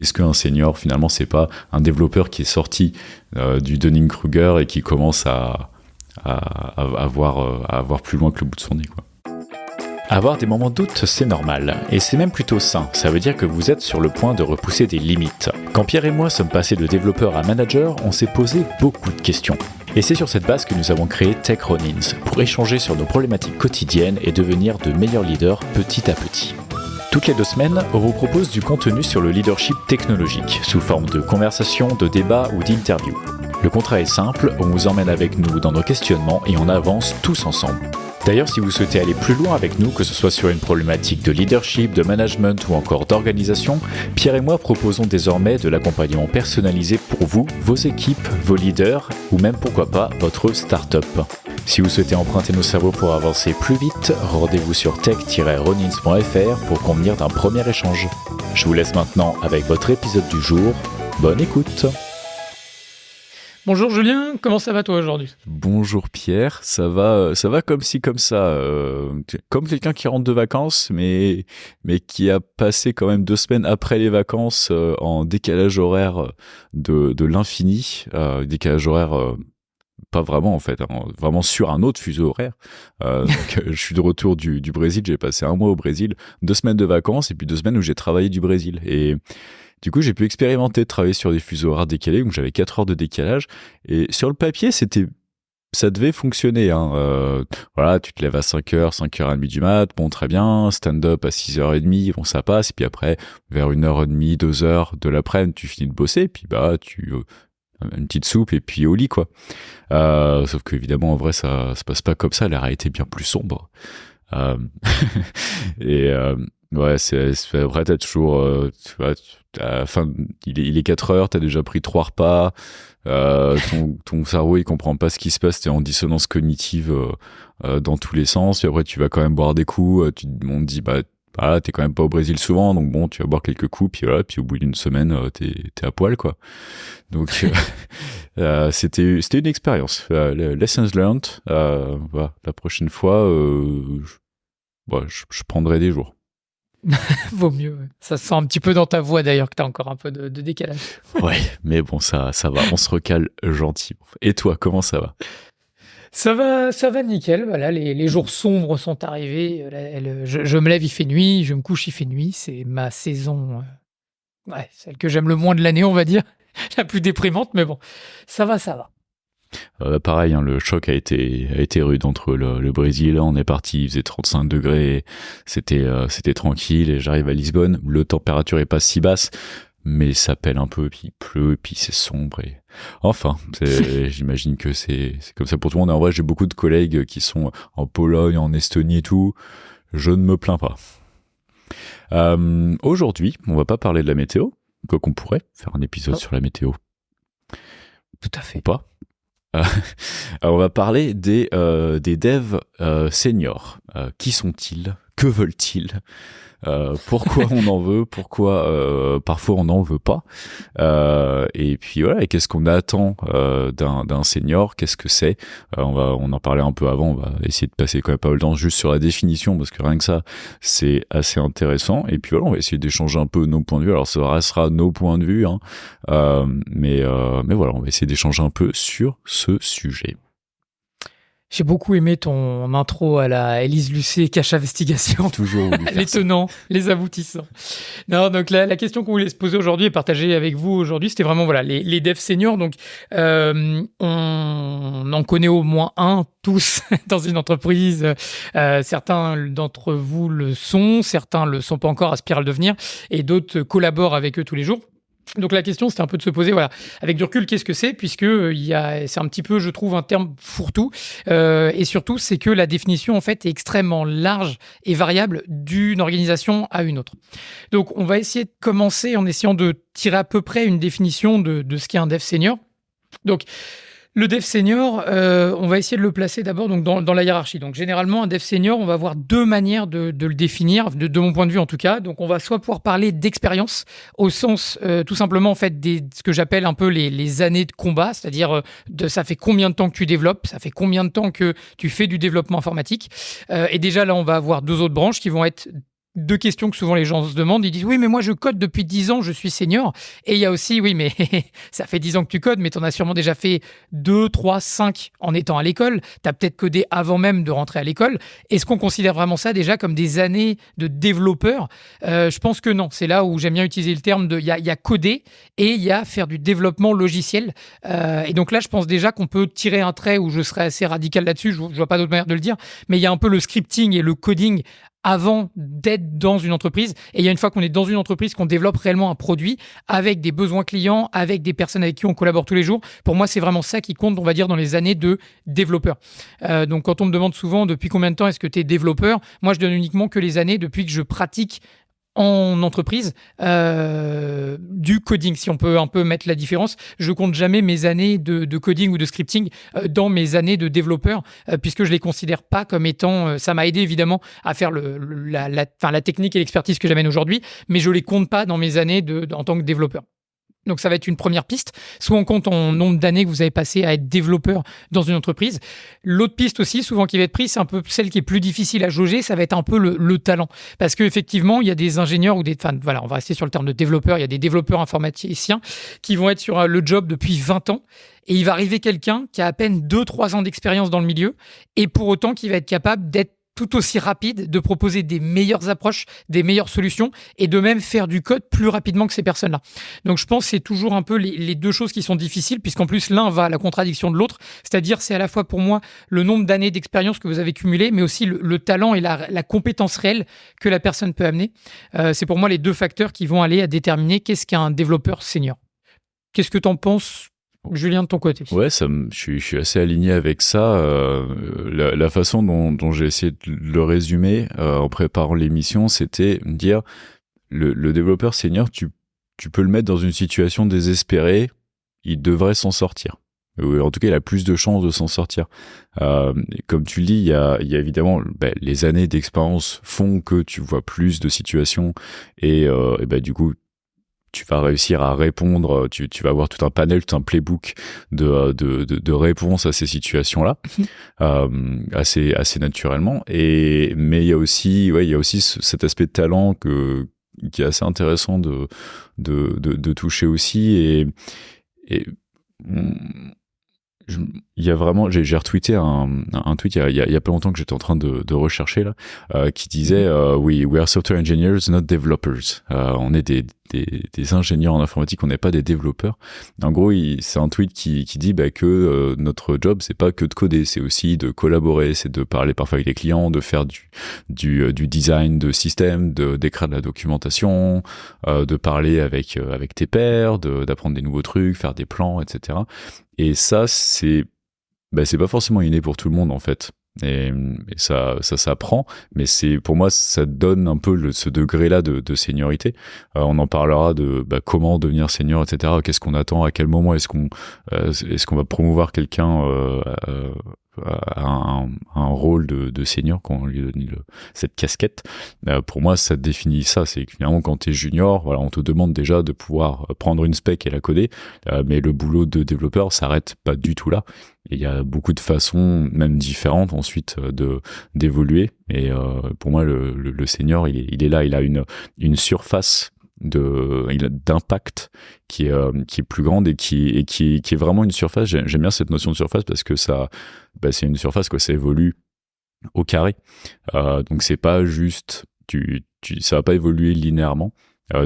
Est-ce qu'un senior, finalement, c'est pas un développeur qui est sorti du Dunning-Kruger et qui commence à voir plus loin que le bout de son nez, quoi. Avoir des moments de doute, c'est normal, et c'est même plutôt sain, ça veut dire que vous êtes sur le point de repousser des limites. Quand Pierre et moi sommes passés de développeur à manager, on s'est posé beaucoup de questions. Et c'est sur cette base que nous avons créé Tech Ronins, pour échanger sur nos problématiques quotidiennes et devenir de meilleurs leaders petit à petit. Toutes les 2 semaines, on vous propose du contenu sur le leadership technologique, sous forme de conversations, de débats ou d'interviews. Le contrat est simple, on vous emmène avec nous dans nos questionnements et on avance tous ensemble. D'ailleurs, si vous souhaitez aller plus loin avec nous, que ce soit sur une problématique de leadership, de management ou encore d'organisation, Pierre et moi proposons désormais de l'accompagnement personnalisé pour vous, vos équipes, vos leaders ou même pourquoi pas votre start-up. Si vous souhaitez emprunter nos cerveaux pour avancer plus vite, rendez-vous sur tech-ronins.fr pour convenir d'un premier échange. Je vous laisse maintenant avec votre épisode du jour. Bonne écoute! Bonjour Julien, comment ça va toi aujourd'hui ? Bonjour Pierre, ça va comme ci comme ça, comme quelqu'un qui rentre de vacances, mais qui a passé quand même 2 semaines après les vacances en décalage horaire de l'infini, décalage horaire pas vraiment en fait, hein, vraiment sur un autre fuseau horaire. Donc, je suis de retour du Brésil, j'ai passé 1 mois au Brésil, 2 semaines de vacances et puis 2 semaines où j'ai travaillé du Brésil. Et du coup, j'ai pu expérimenter de travailler sur des fuseaux horaires décalés, donc j'avais 4 heures de décalage. Et sur le papier, ça devait fonctionner, hein. Voilà, tu te lèves à 5h, 5h30 du mat, bon, très bien, stand-up à 6h30, bon, ça passe. Et puis après, vers 1h30, 2h de l'après-midi, tu finis de bosser, et puis une petite soupe, et puis au lit, quoi. Sauf qu'évidemment, en vrai, ça se passe pas comme ça, la réalité est bien plus sombre. Et ouais, c'est vrai, t'as toujours, tu vois, il est 4 heures, t'as déjà pris 3 repas, ton cerveau il comprend pas ce qui se passe, t'es en dissonance cognitive dans tous les sens, et après tu vas quand même boire des coups, on te dit bah voilà, t'es quand même pas au Brésil souvent, donc bon, tu vas boire quelques coups, puis voilà, puis au bout d'une semaine, t'es à poil, quoi. Donc c'était une expérience. Lessons learned. Voilà, la prochaine fois, je prendrai des jours. Vaut mieux, ouais. Ça se sent un petit peu dans ta voix d'ailleurs que t'as encore un peu de décalage. Ouais, mais bon, ça va, on se recale gentiment. Et toi, comment ça va ? Ça va nickel, voilà, les jours sombres sont arrivés, je me lève, il fait nuit, je me couche, il fait nuit, c'est ma saison, celle que j'aime le moins de l'année, on va dire, la plus déprimante, mais bon, ça va. Pareil, hein, le choc a été rude entre le Brésil. Là, on est parti, il faisait 35 degrés, c'était tranquille. Et j'arrive à Lisbonne, le température est pas si basse, mais ça pèle un peu, puis il pleut, puis c'est sombre. Et enfin, j'imagine que c'est comme ça pour tout le monde. En vrai, j'ai beaucoup de collègues qui sont en Pologne, en Estonie et tout. Je ne me plains pas. Aujourd'hui, on va pas parler de la météo, quoi qu'on pourrait faire un épisode sur la météo. Tout à fait. Ou pas. Alors on va parler des devs seniors. Qui sont-ils ? Que veulent-ils ? Pourquoi on en veut ? Pourquoi parfois on n'en veut pas ? Et puis voilà, et qu'est-ce qu'on attend d'un senior ? Qu'est-ce que c'est ? On en parlait un peu avant, on va essayer de passer quand même pas le temps juste sur la définition, parce que rien que ça, c'est assez intéressant. Et puis voilà, on va essayer d'échanger un peu nos points de vue. Alors ça restera nos points de vue, hein, mais voilà, on va essayer d'échanger un peu sur ce sujet. J'ai beaucoup aimé ton intro à la Élise Lucet, Cache Investigation. Toujours les tenants, les aboutissants. Non, donc la question qu'on voulait se poser aujourd'hui et partager avec vous aujourd'hui, c'était vraiment voilà les devs seniors. Donc on en connaît au moins un tous dans une entreprise. Certains d'entre vous le sont, certains le sont pas encore, aspirent à le devenir, et d'autres collaborent avec eux tous les jours. Donc la question, c'était un peu de se poser, voilà, avec du recul, qu'est-ce que c'est ? Puisque c'est un petit peu, je trouve, un terme fourre-tout. Et surtout, c'est que la définition, en fait, est extrêmement large et variable d'une organisation à une autre. Donc, on va essayer de commencer en essayant de tirer à peu près une définition de ce qu'est un dev senior. Donc, le dev senior, on va essayer de le placer d'abord donc dans la hiérarchie. Donc généralement, un dev senior, on va avoir 2 manières de le définir, de mon point de vue en tout cas. Donc on va soit pouvoir parler d'expérience au sens tout simplement en fait ce que j'appelle un peu les années de combat, c'est-à-dire ça fait combien de temps que tu développes, ça fait combien de temps que tu fais du développement informatique. Et déjà là, on va avoir 2 autres branches qui vont être deux questions que souvent les gens se demandent. Ils disent oui, mais moi je code depuis 10 ans, je suis senior. Et il y a aussi oui, mais ça fait 10 ans que tu codes, mais tu en as sûrement déjà fait 2, 3, 5 en étant à l'école. Tu as peut-être codé avant même de rentrer à l'école. Est-ce qu'on considère vraiment ça déjà comme des années de développeur? Je pense que non. C'est là où j'aime bien utiliser le terme de il y a coder et il y a faire du développement logiciel. Et donc là, je pense déjà qu'on peut tirer un trait où je serais assez radical là-dessus. Je vois pas d'autre manière de le dire, mais il y a un peu le scripting et le coding avant d'être dans une entreprise. Et il y a une fois qu'on est dans une entreprise, qu'on développe réellement un produit avec des besoins clients, avec des personnes avec qui on collabore tous les jours. Pour moi, c'est vraiment ça qui compte, on va dire, dans les années de développeur. Donc, quand on me demande souvent depuis combien de temps est-ce que tu es développeur, moi, je donne uniquement que les années depuis que je pratique en entreprise du coding, si on peut un peu mettre la différence. Je compte jamais mes années de coding ou de scripting dans mes années de développeur, puisque je les considère pas comme étant... ça m'a aidé évidemment à faire la technique et l'expertise que j'amène aujourd'hui, mais je les compte pas dans mes années en tant que développeur. Donc, ça va être une première piste. Soit on compte en nombre d'années que vous avez passé à être développeur dans une entreprise. L'autre piste aussi, souvent qui va être prise, c'est un peu celle qui est plus difficile à jauger, ça va être un peu le talent. Parce qu'effectivement, il y a des ingénieurs ou on va rester sur le terme de développeur, il y a des développeurs informaticiens qui vont être sur le job depuis 20 ans. Et il va arriver quelqu'un qui a à peine 2-3 ans d'expérience dans le milieu et pour autant qui va être capable d'être tout aussi rapide, de proposer des meilleures approches, des meilleures solutions et de même faire du code plus rapidement que ces personnes-là. Donc je pense que c'est toujours un peu les deux choses qui sont difficiles, puisqu'en plus l'un va à la contradiction de l'autre, c'est-à-dire c'est à la fois pour moi le nombre d'années d'expérience que vous avez cumulé, mais aussi le talent et la compétence réelle que la personne peut amener. C'est pour moi les deux facteurs qui vont aller à déterminer qu'est-ce qu'un développeur senior. Qu'est-ce que tu en penses, Julien, de ton côté? Ouais, je suis assez aligné avec ça. La façon dont j'ai essayé de le résumer en préparant l'émission, c'était de dire le développeur senior, tu peux le mettre dans une situation désespérée, il devrait s'en sortir. En tout cas, il a plus de chances de s'en sortir. Comme tu le dis, il y a évidemment les années d'expérience font que tu vois plus de situations et du coup, tu vas réussir à répondre, tu vas avoir tout un panel, tout un playbook de réponses à ces situations-là, assez naturellement. Mais il y a aussi cet aspect de talent qui est assez intéressant de toucher aussi. Il y a vraiment, j'ai retweeté un tweet il y a pas longtemps que j'étais en train de rechercher là, qui disait we are software engineers, not developers. On est des ingénieurs en informatique, on n'est pas des développeurs. En gros, c'est un tweet qui dit que notre job, c'est pas que de coder, c'est aussi de collaborer, c'est de parler parfois avec les clients, de faire du design de système, d'écrire de la documentation, de parler avec tes pairs, d'apprendre des nouveaux trucs, faire des plans, etc. Et ça, c'est pas forcément inné pour tout le monde en fait. Et ça s'apprend, mais pour moi ça donne un peu ce degré-là de seniorité. On en parlera de comment devenir senior, etc. Qu'est-ce qu'on attend, à quel moment est-ce qu'on va promouvoir quelqu'un à un rôle de senior quand on lui donne cette casquette. Pour moi, ça définit ça. C'est que finalement, quand tu es junior, voilà, on te demande déjà de pouvoir prendre une spec et la coder, mais le boulot de développeur s'arrête pas du tout là. Et il y a beaucoup de façons, même différentes ensuite, d'évoluer. Et pour moi, le senior, il est là. Il a une surface d'impact qui est plus grande et qui est vraiment une surface. J'aime bien cette notion de surface parce que ça, c'est une surface ça évolue au carré. Donc c'est pas juste, ça va pas évoluer linéairement.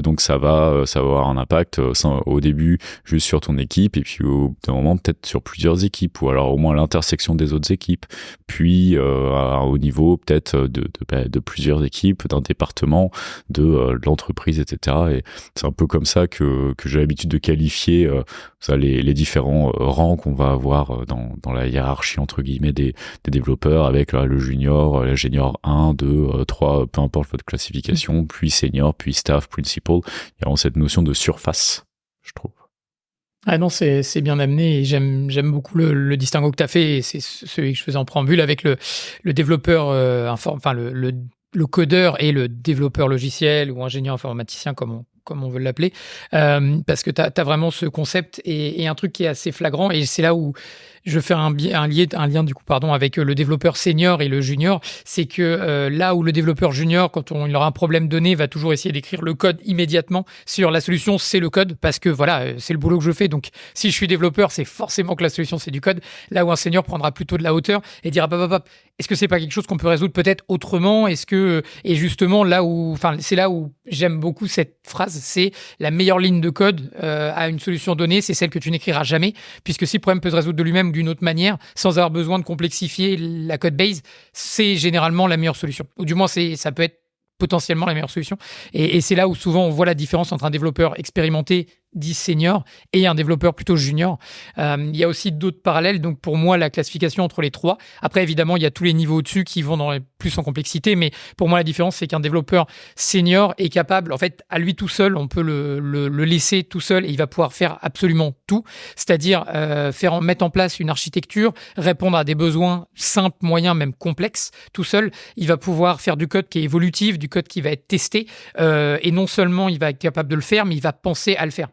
Donc ça va avoir un impact au début juste sur ton équipe et puis au bout d'un moment peut-être sur plusieurs équipes ou alors au moins à l'intersection des autres équipes, puis au niveau peut-être de plusieurs équipes, d'un département, de l'entreprise, etc. Et c'est un peu comme ça que j'ai l'habitude de qualifier les différents rangs qu'on va avoir dans la hiérarchie entre guillemets des développeurs, avec le junior, l'ingénieur 1, 2, 3, peu importe votre classification, puis senior, puis staff, principal. Il y a vraiment cette notion de surface, je trouve. Ah non, c'est bien amené et j'aime beaucoup le distinguo que tu as fait, et c'est celui que je faisais en préambule avec le développeur, le codeur et le développeur logiciel ou ingénieur informaticien, comme comme on veut l'appeler, parce que tu as vraiment ce concept et un truc qui est assez flagrant. Et c'est là où je fais un lien du coup, avec le développeur senior et le junior. C'est que là où le développeur junior, quand il aura un problème donné, va toujours essayer d'écrire le code immédiatement sur la solution, c'est le code, parce que voilà, c'est le boulot que je fais. Donc, si je suis développeur, c'est forcément que la solution, c'est du code. Là où un senior prendra plutôt de la hauteur et dira, est-ce que c'est pas quelque chose qu'on peut résoudre peut-être autrement? Et justement, c'est là où j'aime beaucoup cette phrase, c'est la meilleure ligne de code à une solution donnée, c'est celle que tu n'écriras jamais, puisque si le problème peut se résoudre de lui-même ou d'une autre manière, sans avoir besoin de complexifier la code base, c'est généralement la meilleure solution. Ou du moins, ça peut être potentiellement la meilleure solution. Et c'est là où souvent on voit la différence entre un développeur expérimenté dit senior et un développeur plutôt junior. Il y a aussi d'autres parallèles. Donc pour moi, la classification entre les trois. Après, évidemment, il y a tous les niveaux au-dessus qui vont plus en complexité. Mais pour moi, la différence, c'est qu'un développeur senior est capable, en fait, à lui tout seul, on peut le laisser tout seul et il va pouvoir faire absolument tout. C'est-à-dire mettre en place une architecture, répondre à des besoins simples, moyens, même complexes, tout seul. Il va pouvoir faire du code qui est évolutif, du code qui va être testé. Et non seulement il va être capable de le faire, mais il va penser à le faire.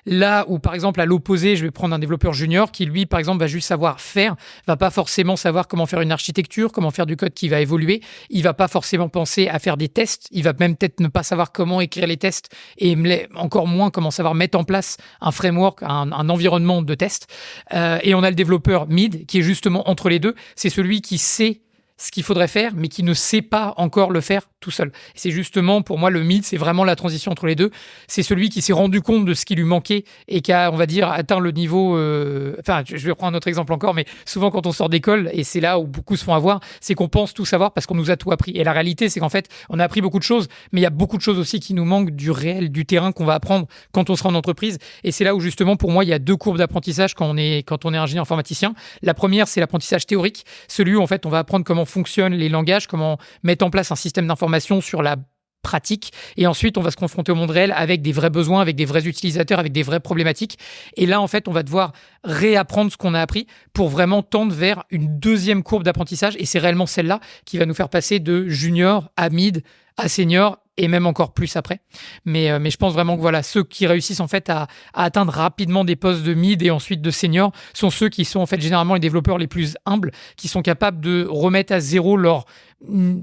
Là où, par exemple, à l'opposé, je vais prendre un développeur junior qui, lui, par exemple, va juste savoir faire, va pas forcément savoir comment faire une architecture, comment faire du code qui va évoluer. Il va pas forcément penser à faire des tests. Il va même peut-être ne pas savoir comment écrire les tests et encore moins comment savoir mettre en place un framework, un environnement de test. Et on a le développeur mid qui est justement entre les deux. C'est celui qui sait ce qu'il faudrait faire, mais qui ne sait pas encore le faire tout seul. Et c'est justement, pour moi, le mid, c'est vraiment la transition entre les deux. C'est celui qui s'est rendu compte de ce qui lui manquait et qui a, on va dire, atteint le niveau... je vais prendre un autre exemple encore, mais souvent quand on sort d'école, et c'est là où beaucoup se font avoir, c'est qu'on pense tout savoir parce qu'on nous a tout appris. Et la réalité, c'est qu'en fait, on a appris beaucoup de choses, mais il y a beaucoup de choses aussi qui nous manquent du réel, du terrain qu'on va apprendre quand on sera en entreprise. Et c'est là où, justement, pour moi, il y a deux courbes d'apprentissage quand on est ingénieur informaticien. La première, c'est l'apprentissage théorique, celui où, en fait, on va apprendre comment fonctionnent les langages, comment mettre en place un système d'information sur la pratique. Et ensuite, on va se confronter au monde réel avec des vrais besoins, avec des vrais utilisateurs, avec des vraies problématiques. Et là, en fait, on va devoir réapprendre ce qu'on a appris pour vraiment tendre vers une deuxième courbe d'apprentissage. Et c'est réellement celle-là qui va nous faire passer de junior à mid à senior et même encore plus après. Mais je pense vraiment que voilà, ceux qui réussissent en fait à atteindre rapidement des postes de mid et ensuite de senior sont ceux qui sont en fait généralement les développeurs les plus humbles, qui sont capables de remettre à zéro leur,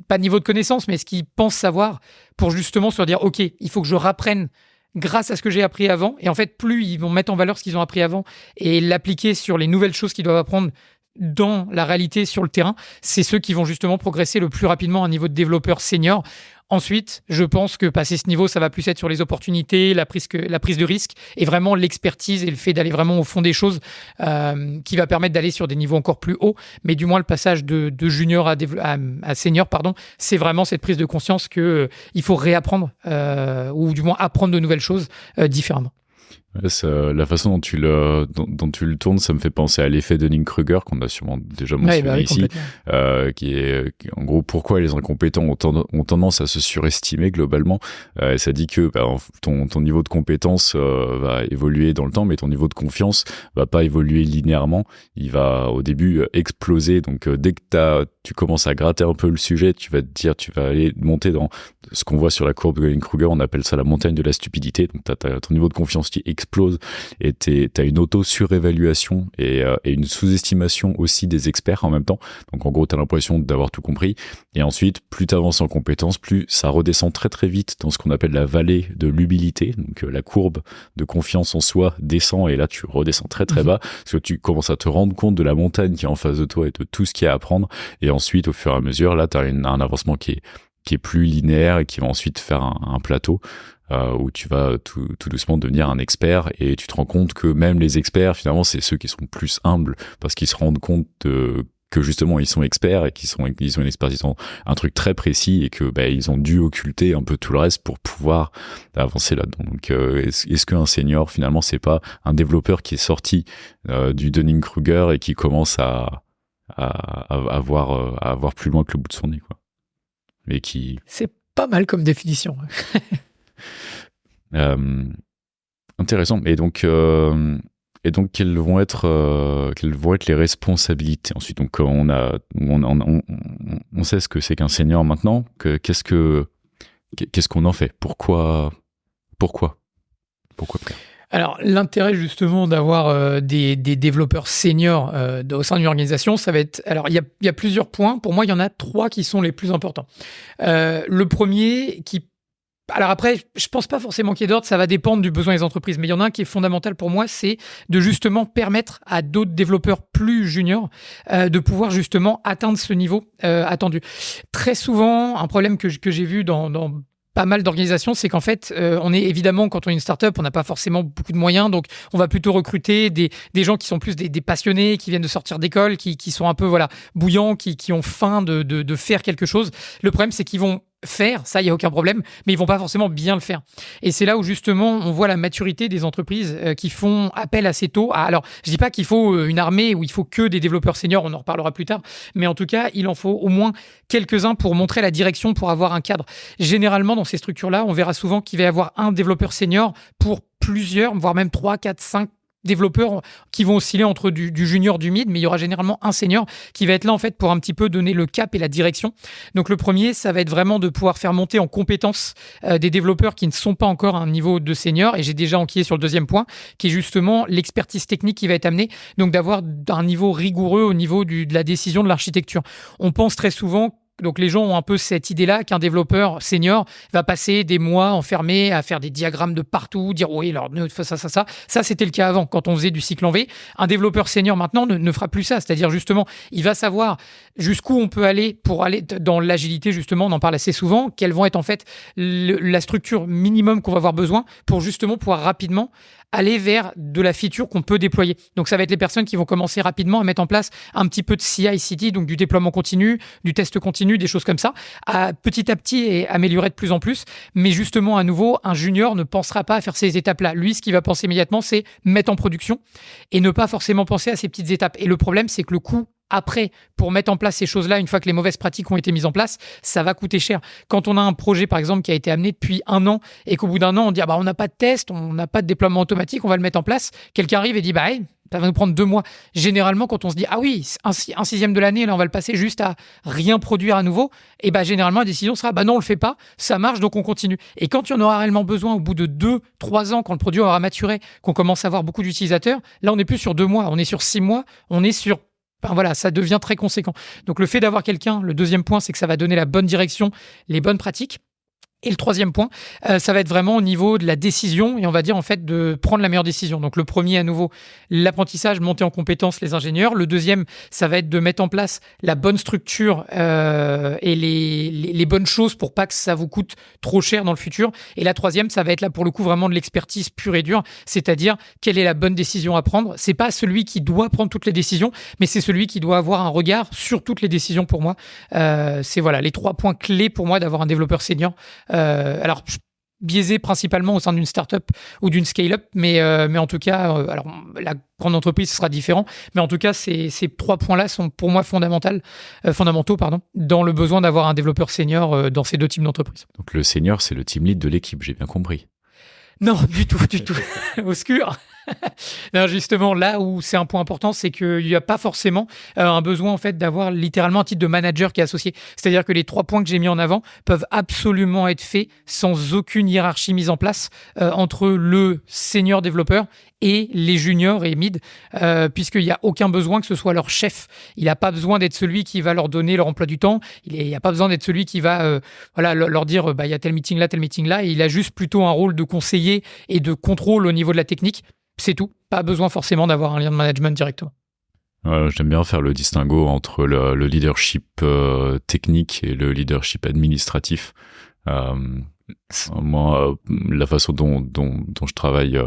pas niveau de connaissance, mais ce qu'ils pensent savoir pour justement se dire, OK, il faut que je rapprenne grâce à ce que j'ai appris avant. Et en fait, plus ils vont mettre en valeur ce qu'ils ont appris avant et l'appliquer sur les nouvelles choses qu'ils doivent apprendre dans la réalité sur le terrain, c'est ceux qui vont justement progresser le plus rapidement à un niveau de développeur senior. Ensuite, je pense que passer ce niveau, ça va plus être sur les opportunités, la prise de risque et vraiment l'expertise et le fait d'aller vraiment au fond des choses qui va permettre d'aller sur des niveaux encore plus hauts. Mais du moins, le passage de junior à senior, c'est vraiment cette prise de conscience qu'il faut réapprendre ou du moins apprendre de nouvelles choses différemment. Ouais, la façon dont tu le tournes, ça me fait penser à l'effet Dunning-Kruger qu'on a sûrement déjà mentionné ici, qui est en gros pourquoi les incompétents ont tendance à se surestimer globalement. Ça dit que ton niveau de compétence va évoluer dans le temps, mais ton niveau de confiance va pas évoluer linéairement. Il va au début exploser. Donc dès que tu commences à gratter un peu le sujet, tu vas aller monter dans ce qu'on voit sur la courbe de Dunning-Kruger, on appelle ça la montagne de la stupidité. Donc t'as ton niveau de confiance qui explose et t'as une auto-surévaluation et une sous-estimation aussi des experts en même temps. Donc en gros, t'as l'impression d'avoir tout compris. Et ensuite, plus t'avances en compétences, plus ça redescend très très vite dans ce qu'on appelle la vallée de l'humilité. Donc la courbe de confiance en soi descend et là tu redescends très très bas parce que tu commences à te rendre compte de la montagne qui est en face de toi et de tout ce qu'il y a à apprendre. Et ensuite, au fur et à mesure, là, t'as un avancement qui est plus linéaire et qui va ensuite faire un plateau où tu vas tout doucement devenir un expert et tu te rends compte que même les experts, finalement, c'est ceux qui sont plus humbles parce qu'ils se rendent compte que justement ils sont experts et qu'ils ont une expertise dans un truc très précis et que ils ont dû occulter un peu tout le reste pour pouvoir avancer là-dedans. Donc est-ce qu'un senior finalement c'est pas un développeur qui est sorti du Dunning-Kruger et qui commence à voir plus loin que le bout de son nez, quoi. Mais qui... C'est pas mal comme définition. Intéressant. Et donc quelles vont être les responsabilités ensuite. Donc on sait ce que c'est qu'un senior maintenant. Qu'est-ce qu'on en fait? Pourquoi Pourquoi Pierre ? Alors, l'intérêt justement d'avoir des développeurs seniors au sein d'une organisation, ça va être... Alors, il y a plusieurs points. Pour moi, il y en a 3 qui sont les plus importants. Le premier qui... Alors après, je pense pas forcément qu'il y ait d'ordre, ça va dépendre du besoin des entreprises. Mais il y en a un qui est fondamental pour moi, c'est de justement permettre à d'autres développeurs plus juniors de pouvoir justement atteindre ce niveau attendu. Très souvent, un problème que j'ai vu dans pas mal d'organisations, c'est qu'en fait, on est évidemment, quand on est une startup, on n'a pas forcément beaucoup de moyens, donc on va plutôt recruter des gens qui sont plus des passionnés, qui viennent de sortir d'école, qui sont un peu bouillants, qui ont faim de faire quelque chose. Le problème, c'est qu'ils vont faire, ça, il n'y a aucun problème, mais ils vont pas forcément bien le faire. Et c'est là où justement, on voit la maturité des entreprises qui font appel assez tôt à... Alors, je dis pas qu'il faut une armée où il faut que des développeurs seniors, on en reparlera plus tard, mais en tout cas, il en faut au moins quelques-uns pour montrer la direction, pour avoir un cadre. Généralement, dans ces structures-là, on verra souvent qu'il va y avoir un développeur senior pour plusieurs, voire même 3, 4, 5 développeurs qui vont osciller entre du junior, du mid, mais il y aura généralement un senior qui va être là en fait pour un petit peu donner le cap et la direction. Donc le premier, ça va être vraiment de pouvoir faire monter en compétences des développeurs qui ne sont pas encore à un niveau de senior, et j'ai déjà enquillé sur le deuxième point, qui est justement l'expertise technique qui va être amenée, donc d'avoir un niveau rigoureux au niveau de la décision de l'architecture. On pense très souvent... Donc les gens ont un peu cette idée-là qu'un développeur senior va passer des mois enfermé à faire des diagrammes de partout, dire oui, alors ça. Ça, c'était le cas avant, quand on faisait du cycle en V. Un développeur senior maintenant ne fera plus ça. C'est-à-dire justement, il va savoir jusqu'où on peut aller pour aller dans l'agilité, justement, on en parle assez souvent, quelles vont être en fait la structure minimum qu'on va avoir besoin pour justement pouvoir rapidement aller vers de la feature qu'on peut déployer. Donc, ça va être les personnes qui vont commencer rapidement à mettre en place un petit peu de CI/CD, donc du déploiement continu, du test continu, des choses comme ça, petit à petit et améliorer de plus en plus. Mais justement, à nouveau, un junior ne pensera pas à faire ces étapes-là. Lui, ce qu'il va penser immédiatement, c'est mettre en production et ne pas forcément penser à ces petites étapes. Et le problème, c'est que le coût après, pour mettre en place ces choses-là, une fois que les mauvaises pratiques ont été mises en place, ça va coûter cher. Quand on a un projet, par exemple, qui a été amené depuis 1 an et qu'au bout d'1 an, on dit on n'a pas de test, on n'a pas de déploiement automatique, on va le mettre en place. Quelqu'un arrive et dit hey, ça va nous prendre 2 mois. Généralement, quand on se dit ah oui, un 6e de l'année, là, on va le passer juste à rien produire à nouveau, et généralement, la décision sera non, on le fait pas, ça marche, donc on continue. Et quand il y en aura réellement besoin au bout de 2-3 ans, quand le produit aura maturé, qu'on commence à avoir beaucoup d'utilisateurs, là, on n'est plus sur 2 mois, on est sur 6 mois, on est sur... ça devient très conséquent. Donc, le fait d'avoir quelqu'un, le deuxième point, c'est que ça va donner la bonne direction, les bonnes pratiques. Et le troisième point, ça va être vraiment au niveau de la décision et on va dire en fait de prendre la meilleure décision. Donc le premier, à nouveau, l'apprentissage, monter en compétence les ingénieurs. Le deuxième, ça va être de mettre en place la bonne structure et les bonnes choses pour pas que ça vous coûte trop cher dans le futur. Et la troisième, ça va être là pour le coup vraiment de l'expertise pure et dure, c'est-à-dire quelle est la bonne décision à prendre. C'est pas celui qui doit prendre toutes les décisions, mais c'est celui qui doit avoir un regard sur toutes les décisions pour moi. C'est les 3 points clés pour moi d'avoir un développeur senior. Alors, biaisé principalement au sein d'une startup ou d'une scale-up, mais en tout cas, alors la grande entreprise, ce sera différent, mais en tout cas, ces 3 points-là sont pour moi fondamentaux, dans le besoin d'avoir un développeur senior dans ces 2 types d'entreprises. Donc le senior, c'est le team lead de l'équipe, j'ai bien compris. Non, du tout. Obscur. Non, justement, là où c'est un point important, c'est qu'il n'y a pas forcément un besoin en fait d'avoir littéralement un titre de manager qui est associé. C'est-à-dire que les 3 points que j'ai mis en avant peuvent absolument être faits sans aucune hiérarchie mise en place entre le senior développeur et les juniors et mid, puisqu'il n'y a aucun besoin que ce soit leur chef. Il n'a pas besoin d'être celui qui va leur donner leur emploi du temps. Il n'y a pas besoin d'être celui qui va leur dire il y a tel meeting là. Il a juste plutôt un rôle de conseiller et de contrôle au niveau de la technique. C'est tout. Pas besoin forcément d'avoir un lien de management directement. J'aime bien faire le distinguo entre le leadership technique et le leadership administratif. Moi, la façon dont je travaille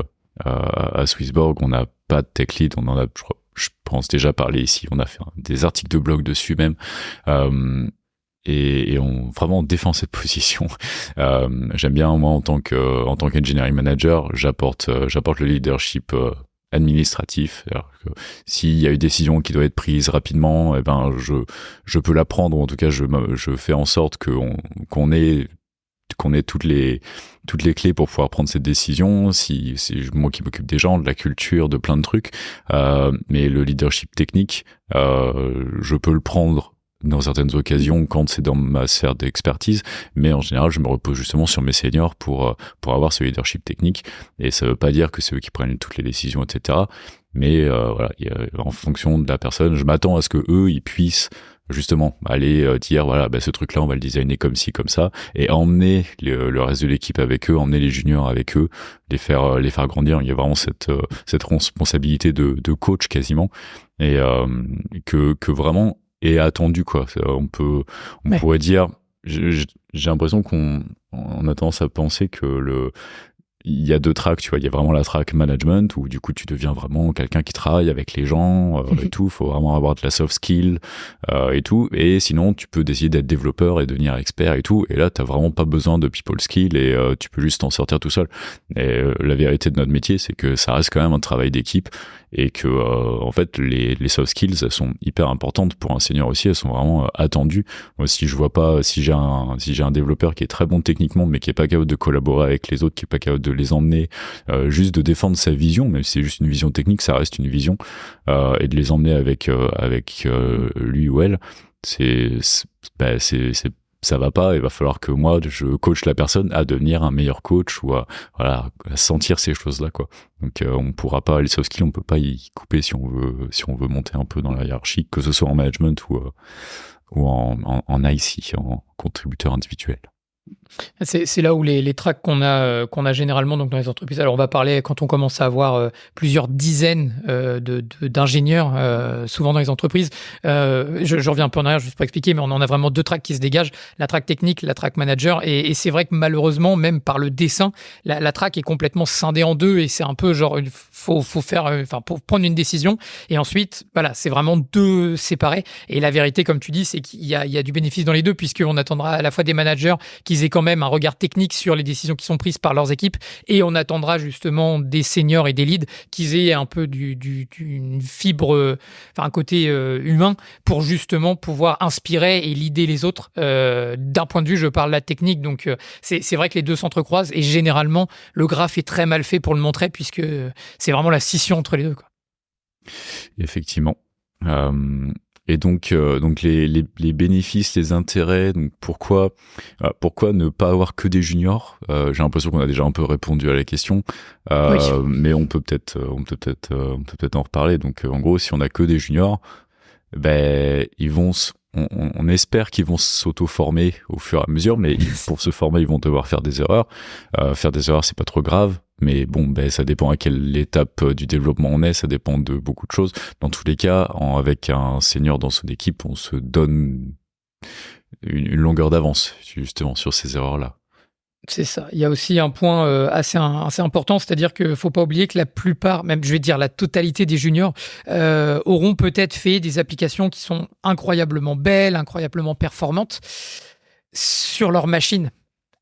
à Swissborg, on n'a pas de tech lead, on en a, je pense déjà parlé ici, on a fait des articles de blog dessus même, et on vraiment défend cette position. J'aime bien, moi, en tant qu'engineering manager, j'apporte le leadership administratif. Alors que s'il y a une décision qui doit être prise rapidement, je peux la prendre, ou en tout cas je fais en sorte qu'on ait toutes les clés pour pouvoir prendre cette décision. Si c'est moi qui m'occupe des gens, de la culture, de plein de trucs, mais le leadership technique, je peux le prendre dans certaines occasions quand c'est dans ma sphère d'expertise, mais en général je me repose justement sur mes seniors pour avoir ce leadership technique, et ça veut pas dire que c'est eux qui prennent toutes les décisions, etc. Mais voilà, en fonction de la personne, je m'attends à ce que eux ils puissent justement aller dire voilà, ce truc là on va le designer comme ci comme ça, et emmener le reste de l'équipe avec eux, emmener les juniors avec eux, les faire grandir. Il y a vraiment cette responsabilité de coach quasiment, et que vraiment est attendu, quoi. On pourrait dire, j'ai l'impression qu'on a tendance à penser que il y a deux tracks, tu vois. Il y a vraiment la track management où du coup tu deviens vraiment quelqu'un qui travaille avec les gens et tout. Faut vraiment avoir de la soft skill et tout. Et sinon tu peux décider d'être développeur et devenir expert et tout. Et là t'as vraiment pas besoin de people skill et tu peux juste t'en sortir tout seul. Et la vérité de notre métier, c'est que ça reste quand même un travail d'équipe, et que en fait les soft skills, elles sont hyper importantes pour un senior aussi. Elles sont vraiment attendues. Moi, si je vois pas, si j'ai un développeur qui est très bon techniquement mais qui est pas capable de collaborer avec les autres, qui est pas capable de les emmener, juste de défendre sa vision, même si c'est juste une vision technique, ça reste une vision, et de les emmener avec lui ou elle, ça va pas. Il va falloir que moi je coach la personne à devenir un meilleur coach, ou à sentir ces choses-là, quoi. Donc on pourra pas, les soft skills, on peut pas y couper si on veut monter un peu dans la hiérarchie, que ce soit en management ou en IC, en contributeur individuel. C'est là où les tracks qu'on a généralement donc dans les entreprises. Alors on va parler quand on commence à avoir plusieurs dizaines d'ingénieurs souvent dans les entreprises. Je reviens un peu en arrière juste pour expliquer, mais on en a vraiment deux tracks qui se dégagent, la track technique, la track manager, et c'est vrai que malheureusement même par le dessin, la track est complètement scindée en deux, et c'est un peu genre faut faire pour prendre une décision, et ensuite voilà, c'est vraiment deux séparés. Et la vérité, comme tu dis, c'est qu'il y a du bénéfice dans les deux, puisqu'on attendra à la fois des managers qu'ils aient quand même un regard technique sur les décisions qui sont prises par leurs équipes, et on attendra justement des seniors et des leads qu'ils aient un peu d'une fibre, un côté humain, pour justement pouvoir inspirer et leader les autres. D'un point de vue, je parle de la technique, donc c'est vrai que les deux s'entrecroisent, et généralement le graphe est très mal fait pour le montrer, puisque c'est vraiment la scission entre les deux, quoi. Effectivement. Et donc les bénéfices, les intérêts, donc pourquoi ne pas avoir que des juniors? J'ai l'impression qu'on a déjà un peu répondu à la question, Oui. mais on peut peut-être en reparler. Donc en gros, si on a que des juniors, on espère qu'ils vont s'auto-former au fur et à mesure, mais pour se former, ils vont devoir faire des erreurs. Faire des erreurs, c'est pas trop grave. Mais bon, ça dépend à quelle étape du développement on est, ça dépend de beaucoup de choses. Dans tous les cas, avec un senior dans son équipe, on se donne une longueur d'avance, justement, sur ces erreurs-là. C'est ça. Il y a aussi un point assez important, c'est-à-dire qu'il ne faut pas oublier que la plupart, même je vais dire la totalité des juniors, auront peut-être fait des applications qui sont incroyablement belles, incroyablement performantes sur leur machine,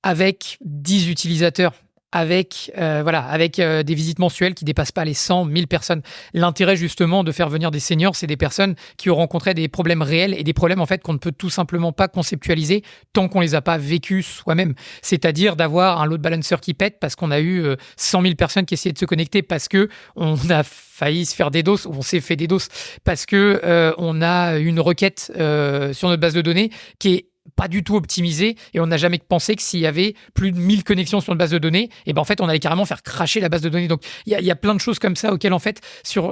avec 10 utilisateurs, avec des visites mensuelles qui dépassent pas les 100, 1000 personnes. L'intérêt justement de faire venir des seniors, c'est des personnes qui ont rencontré des problèmes réels, et des problèmes en fait qu'on ne peut tout simplement pas conceptualiser tant qu'on les a pas vécus soi-même. C'est-à-dire d'avoir un load balancer qui pète parce qu'on a eu 100 000 personnes qui essayaient de se connecter, parce que on a failli se faire DDoS, ou on s'est fait DDoS, parce que on a une requête sur notre base de données qui est pas du tout optimisé, et on n'a jamais pensé que s'il y avait plus de 1000 connexions sur une base de données, et en fait on allait carrément faire crasher la base de données. Donc il y a plein de choses comme ça auxquelles en fait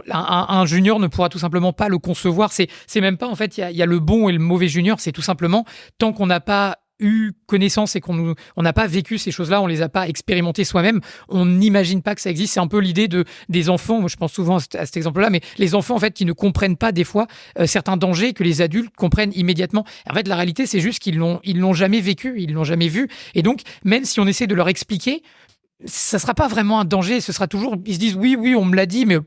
un junior ne pourra tout simplement pas le concevoir. C'est même pas en fait il y a le bon et le mauvais junior, c'est tout simplement tant qu'on n'a pas eu connaissance et qu'on n'a pas vécu ces choses-là, on les a pas expérimentées soi-même, on n'imagine pas que ça existe. C'est un peu l'idée des enfants, moi je pense souvent à cet exemple-là, mais les enfants en fait qui ne comprennent pas des fois certains dangers que les adultes comprennent immédiatement. En fait la réalité c'est juste qu'ils l'ont jamais vécu, ils l'ont jamais vu, et donc même si on essaie de leur expliquer, ça sera pas vraiment un danger, ce sera toujours, ils se disent oui on me l'a dit, mais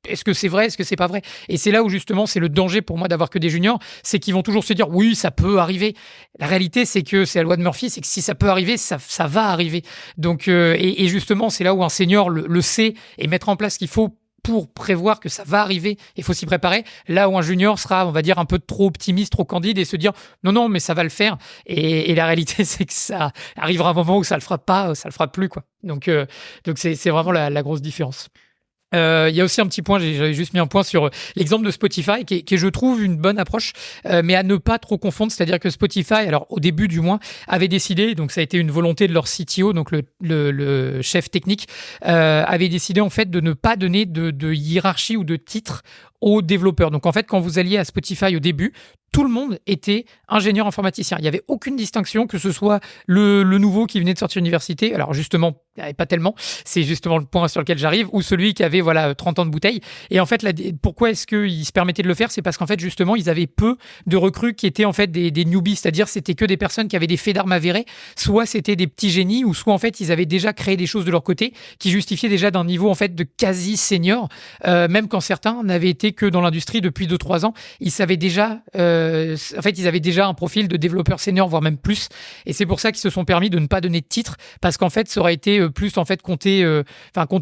est-ce que c'est vrai, est-ce que c'est pas vrai? Et c'est là où justement c'est le danger pour moi d'avoir que des juniors, c'est qu'ils vont toujours se dire oui ça peut arriver. La réalité c'est que c'est la loi de Murphy, c'est que si ça peut arriver, ça va arriver. Donc et justement c'est là où un senior le sait, et mettre en place ce qu'il faut pour prévoir que ça va arriver, il faut s'y préparer. Là où un junior sera, on va dire, un peu trop optimiste, trop candide, et se dire non mais ça va le faire, et la réalité c'est que ça arrivera un moment où ça le fera pas, ça le fera plus, quoi. Donc c'est vraiment la grosse différence. Il y a aussi un petit point, j'avais juste mis un point sur l'exemple de Spotify, qui est, je trouve, une bonne approche, mais à ne pas trop confondre. C'est-à-dire que Spotify, alors au début du moins, avait décidé, donc ça a été une volonté de leur CTO, donc le chef technique, avait décidé en fait de ne pas donner de hiérarchie ou de titre aux développeurs. Donc en fait, quand vous alliez à Spotify au début, tout le monde était ingénieur informaticien. Il n'y avait aucune distinction, que ce soit le nouveau qui venait de sortir d'université, alors justement, pas tellement, c'est justement le point sur lequel j'arrive, ou celui qui avait 30 ans de bouteille. Et en fait, pourquoi est-ce qu'ils se permettaient de le faire ? C'est parce qu'en fait, justement, ils avaient peu de recrues qui étaient en fait des newbies, c'est-à-dire c'était que des personnes qui avaient des faits d'armes avérés, soit c'était des petits génies, ou soit en fait, ils avaient déjà créé des choses de leur côté qui justifiaient déjà d'un niveau en fait de quasi senior, même quand certains n'avaient été que dans l'industrie depuis 2-3 ans, ils savaient déjà... en fait, ils avaient déjà un profil de développeur senior, voire même plus. Et c'est pour ça qu'ils se sont permis de ne pas donner de titre, parce qu'en fait, ça aurait été plus en fait compter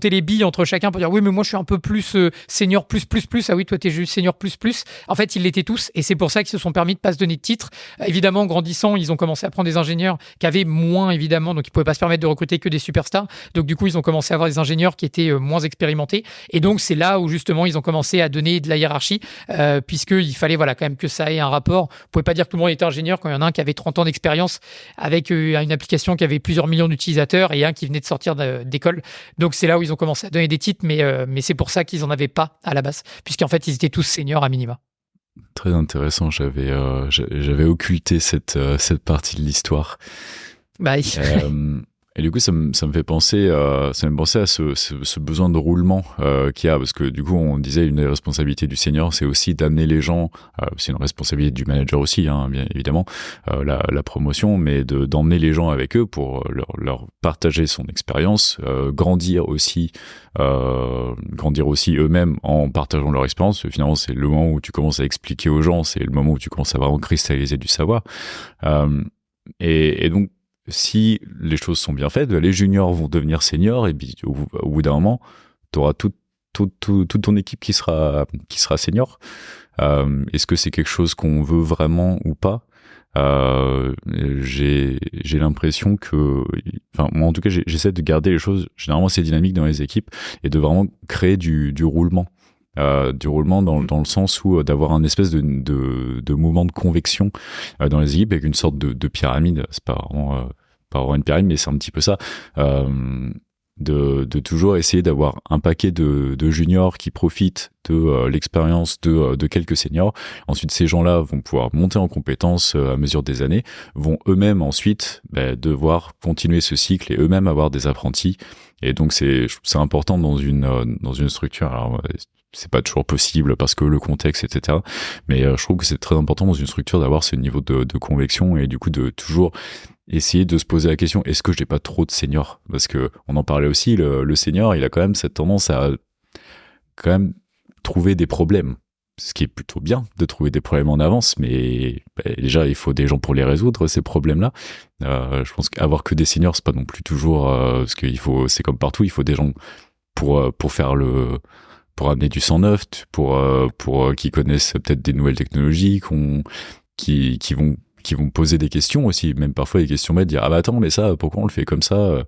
les billes entre chacun pour dire oui, mais moi je suis un peu plus senior plus. Ah oui, toi t'es juste senior plus. En fait, ils l'étaient tous, et c'est pour ça qu'ils se sont permis de pas se donner de titre. Évidemment, en grandissant, ils ont commencé à prendre des ingénieurs qui avaient moins, évidemment, donc ils pouvaient pas se permettre de recruter que des superstars. Donc du coup, ils ont commencé à avoir des ingénieurs qui étaient moins expérimentés. Et donc c'est là où justement ils ont commencé à donner de la hiérarchie, puisqu'il fallait quand même que ça ait un rapport. Vous pouvez pas dire que tout le monde était ingénieur quand il y en a un qui avait 30 ans d'expérience avec une application qui avait plusieurs millions d'utilisateurs et un qui venait de sortir d'école. Donc c'est là où ils ont commencé à donner des titres, mais c'est pour ça qu'ils en avaient pas à la base, puisqu'en fait ils étaient tous seniors à minima. Très intéressant, j'avais occulté cette partie de l'histoire. Bah, et du coup, ça me fait penser à ce besoin de roulement qu'il y a, parce que du coup, on disait une des responsabilités du senior, c'est aussi d'amener les gens, c'est une responsabilité du manager aussi, hein, bien évidemment, la promotion, mais d'emmener les gens avec eux pour leur partager son expérience, grandir aussi eux-mêmes en partageant leur expérience. Finalement, c'est le moment où tu commences à expliquer aux gens, c'est le moment où tu commences à vraiment cristalliser du savoir. Et donc, si les choses sont bien faites, les juniors vont devenir seniors, et puis au bout d'un moment, tu auras toute ton équipe qui sera senior. Est-ce que c'est quelque chose qu'on veut vraiment ou pas ? J'ai l'impression que, moi en tout cas, j'essaie de garder les choses généralement assez dynamiques dans les équipes et de vraiment créer du roulement. Du roulement dans le sens où d'avoir un espèce de mouvement de convection dans les équipes avec une sorte de pyramide. C'est pas vraiment une pyramide, mais c'est un petit peu ça. De toujours essayer d'avoir un paquet de juniors qui profitent de l'expérience de quelques seniors. Ensuite, ces gens-là vont pouvoir monter en compétences à mesure des années, vont eux-mêmes ensuite devoir continuer ce cycle et eux-mêmes avoir des apprentis. Et donc, c'est important dans une structure. Alors, c'est pas toujours possible parce que le contexte, etc. Mais je trouve que c'est très important dans une structure d'avoir ce niveau de convection et du coup de toujours essayer de se poser la question, est-ce que j'ai pas trop de seniors ? Parce que on en parlait aussi, le senior, il a quand même cette tendance à quand même trouver des problèmes. Ce qui est plutôt bien de trouver des problèmes en avance, mais déjà il faut des gens pour les résoudre, ces problèmes-là. Je pense qu'avoir que des seniors, c'est pas non plus toujours parce c'est comme partout, il faut des gens pour amener du sang neuf, pour qui connaissent peut-être des nouvelles technologies, qui vont poser des questions aussi, même parfois des questions bêtes, dire ah bah attends, mais ça pourquoi on le fait comme ça ?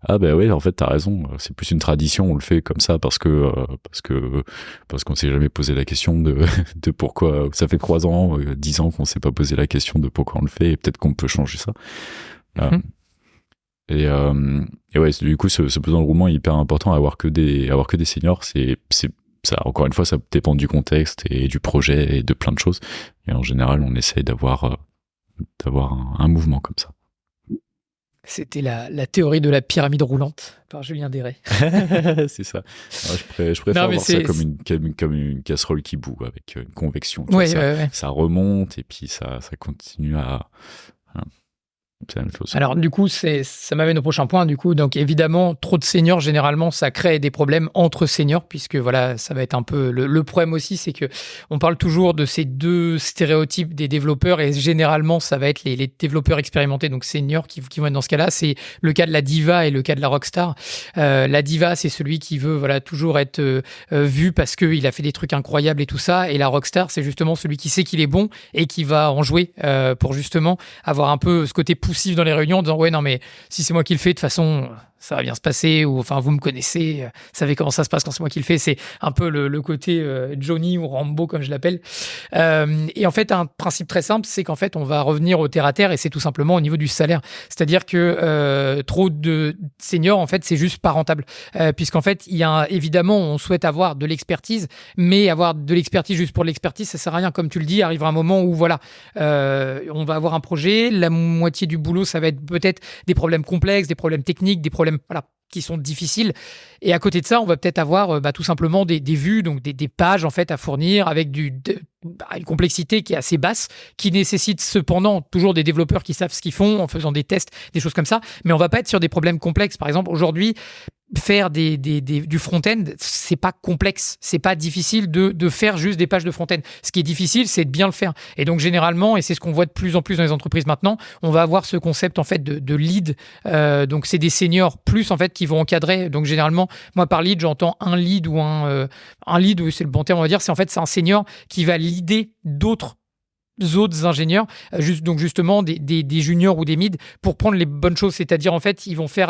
Ah bah ouais, en fait t'as raison, c'est plus une tradition, on le fait comme ça parce qu'on s'est jamais posé la question de pourquoi. Ça fait 3 ans, 10 ans qu'on s'est pas posé la question de pourquoi on le fait, et peut-être qu'on peut changer ça. Et ouais, du coup ce besoin de roulement est hyper important. Avoir que des seniors, c'est ça, encore une fois, ça dépend du contexte et du projet et de plein de choses, et en général on essaye d'avoir un mouvement comme ça. C'était la théorie de la pyramide roulante par Julien Deray. C'est ça. Alors, je préfère voir ça comme une casserole qui bout avec une convection. Ça remonte et puis ça continue à... C'est la même chose. Alors du coup, ça m'amène au prochain point. Du coup, donc évidemment, trop de seniors, généralement, ça crée des problèmes entre seniors, puisque voilà, ça va être un peu le problème aussi, c'est que on parle toujours de ces deux stéréotypes des développeurs, et généralement, ça va être les développeurs expérimentés, donc seniors, qui vont être dans ce cas-là. C'est le cas de la diva et le cas de la rockstar. La diva, c'est celui qui veut toujours être vu parce qu'il a fait des trucs incroyables et tout ça, et la rockstar, c'est justement celui qui sait qu'il est bon et qui va en jouer pour justement avoir un peu ce côté poussif dans les réunions en disant ouais non mais si c'est moi qui le fais de toute façon ça va bien se passer, ou enfin, vous me connaissez, vous savez comment ça se passe quand c'est moi qui le fais. C'est un peu le côté Johnny ou Rambo, comme je l'appelle. Et en fait, un principe très simple, c'est qu'en fait, on va revenir au terre à terre, et c'est tout simplement au niveau du salaire. C'est-à-dire que trop de seniors, en fait, c'est juste pas rentable. Puisqu'en fait, évidemment, on souhaite avoir de l'expertise, mais avoir de l'expertise juste pour l'expertise, ça sert à rien. Comme tu le dis, arrivera un moment où voilà, on va avoir un projet, la moitié du boulot, ça va être peut-être des problèmes complexes, des problèmes techniques, des problèmes qui sont difficiles. Et à côté de ça, on va peut-être avoir tout simplement des vues, donc des pages en fait à fournir avec une complexité qui est assez basse, qui nécessite cependant toujours des développeurs qui savent ce qu'ils font en faisant des tests, des choses comme ça. Mais on va pas être sur des problèmes complexes. Par exemple, aujourd'hui, faire du front-end, c'est pas complexe, c'est pas difficile de faire juste des pages de front-end. Ce qui est difficile, c'est de bien le faire. Et donc généralement, et c'est ce qu'on voit de plus en plus dans les entreprises maintenant, on va avoir ce concept en fait de lead. Donc c'est des seniors plus en fait qui vont encadrer. Donc généralement, moi par lead, j'entends un lead ou un lead, oui, c'est le bon terme, on va dire. C'est un senior qui va leader d'autres ingénieurs, donc justement des juniors ou des mids, pour prendre les bonnes choses. C'est-à-dire en fait, ils vont faire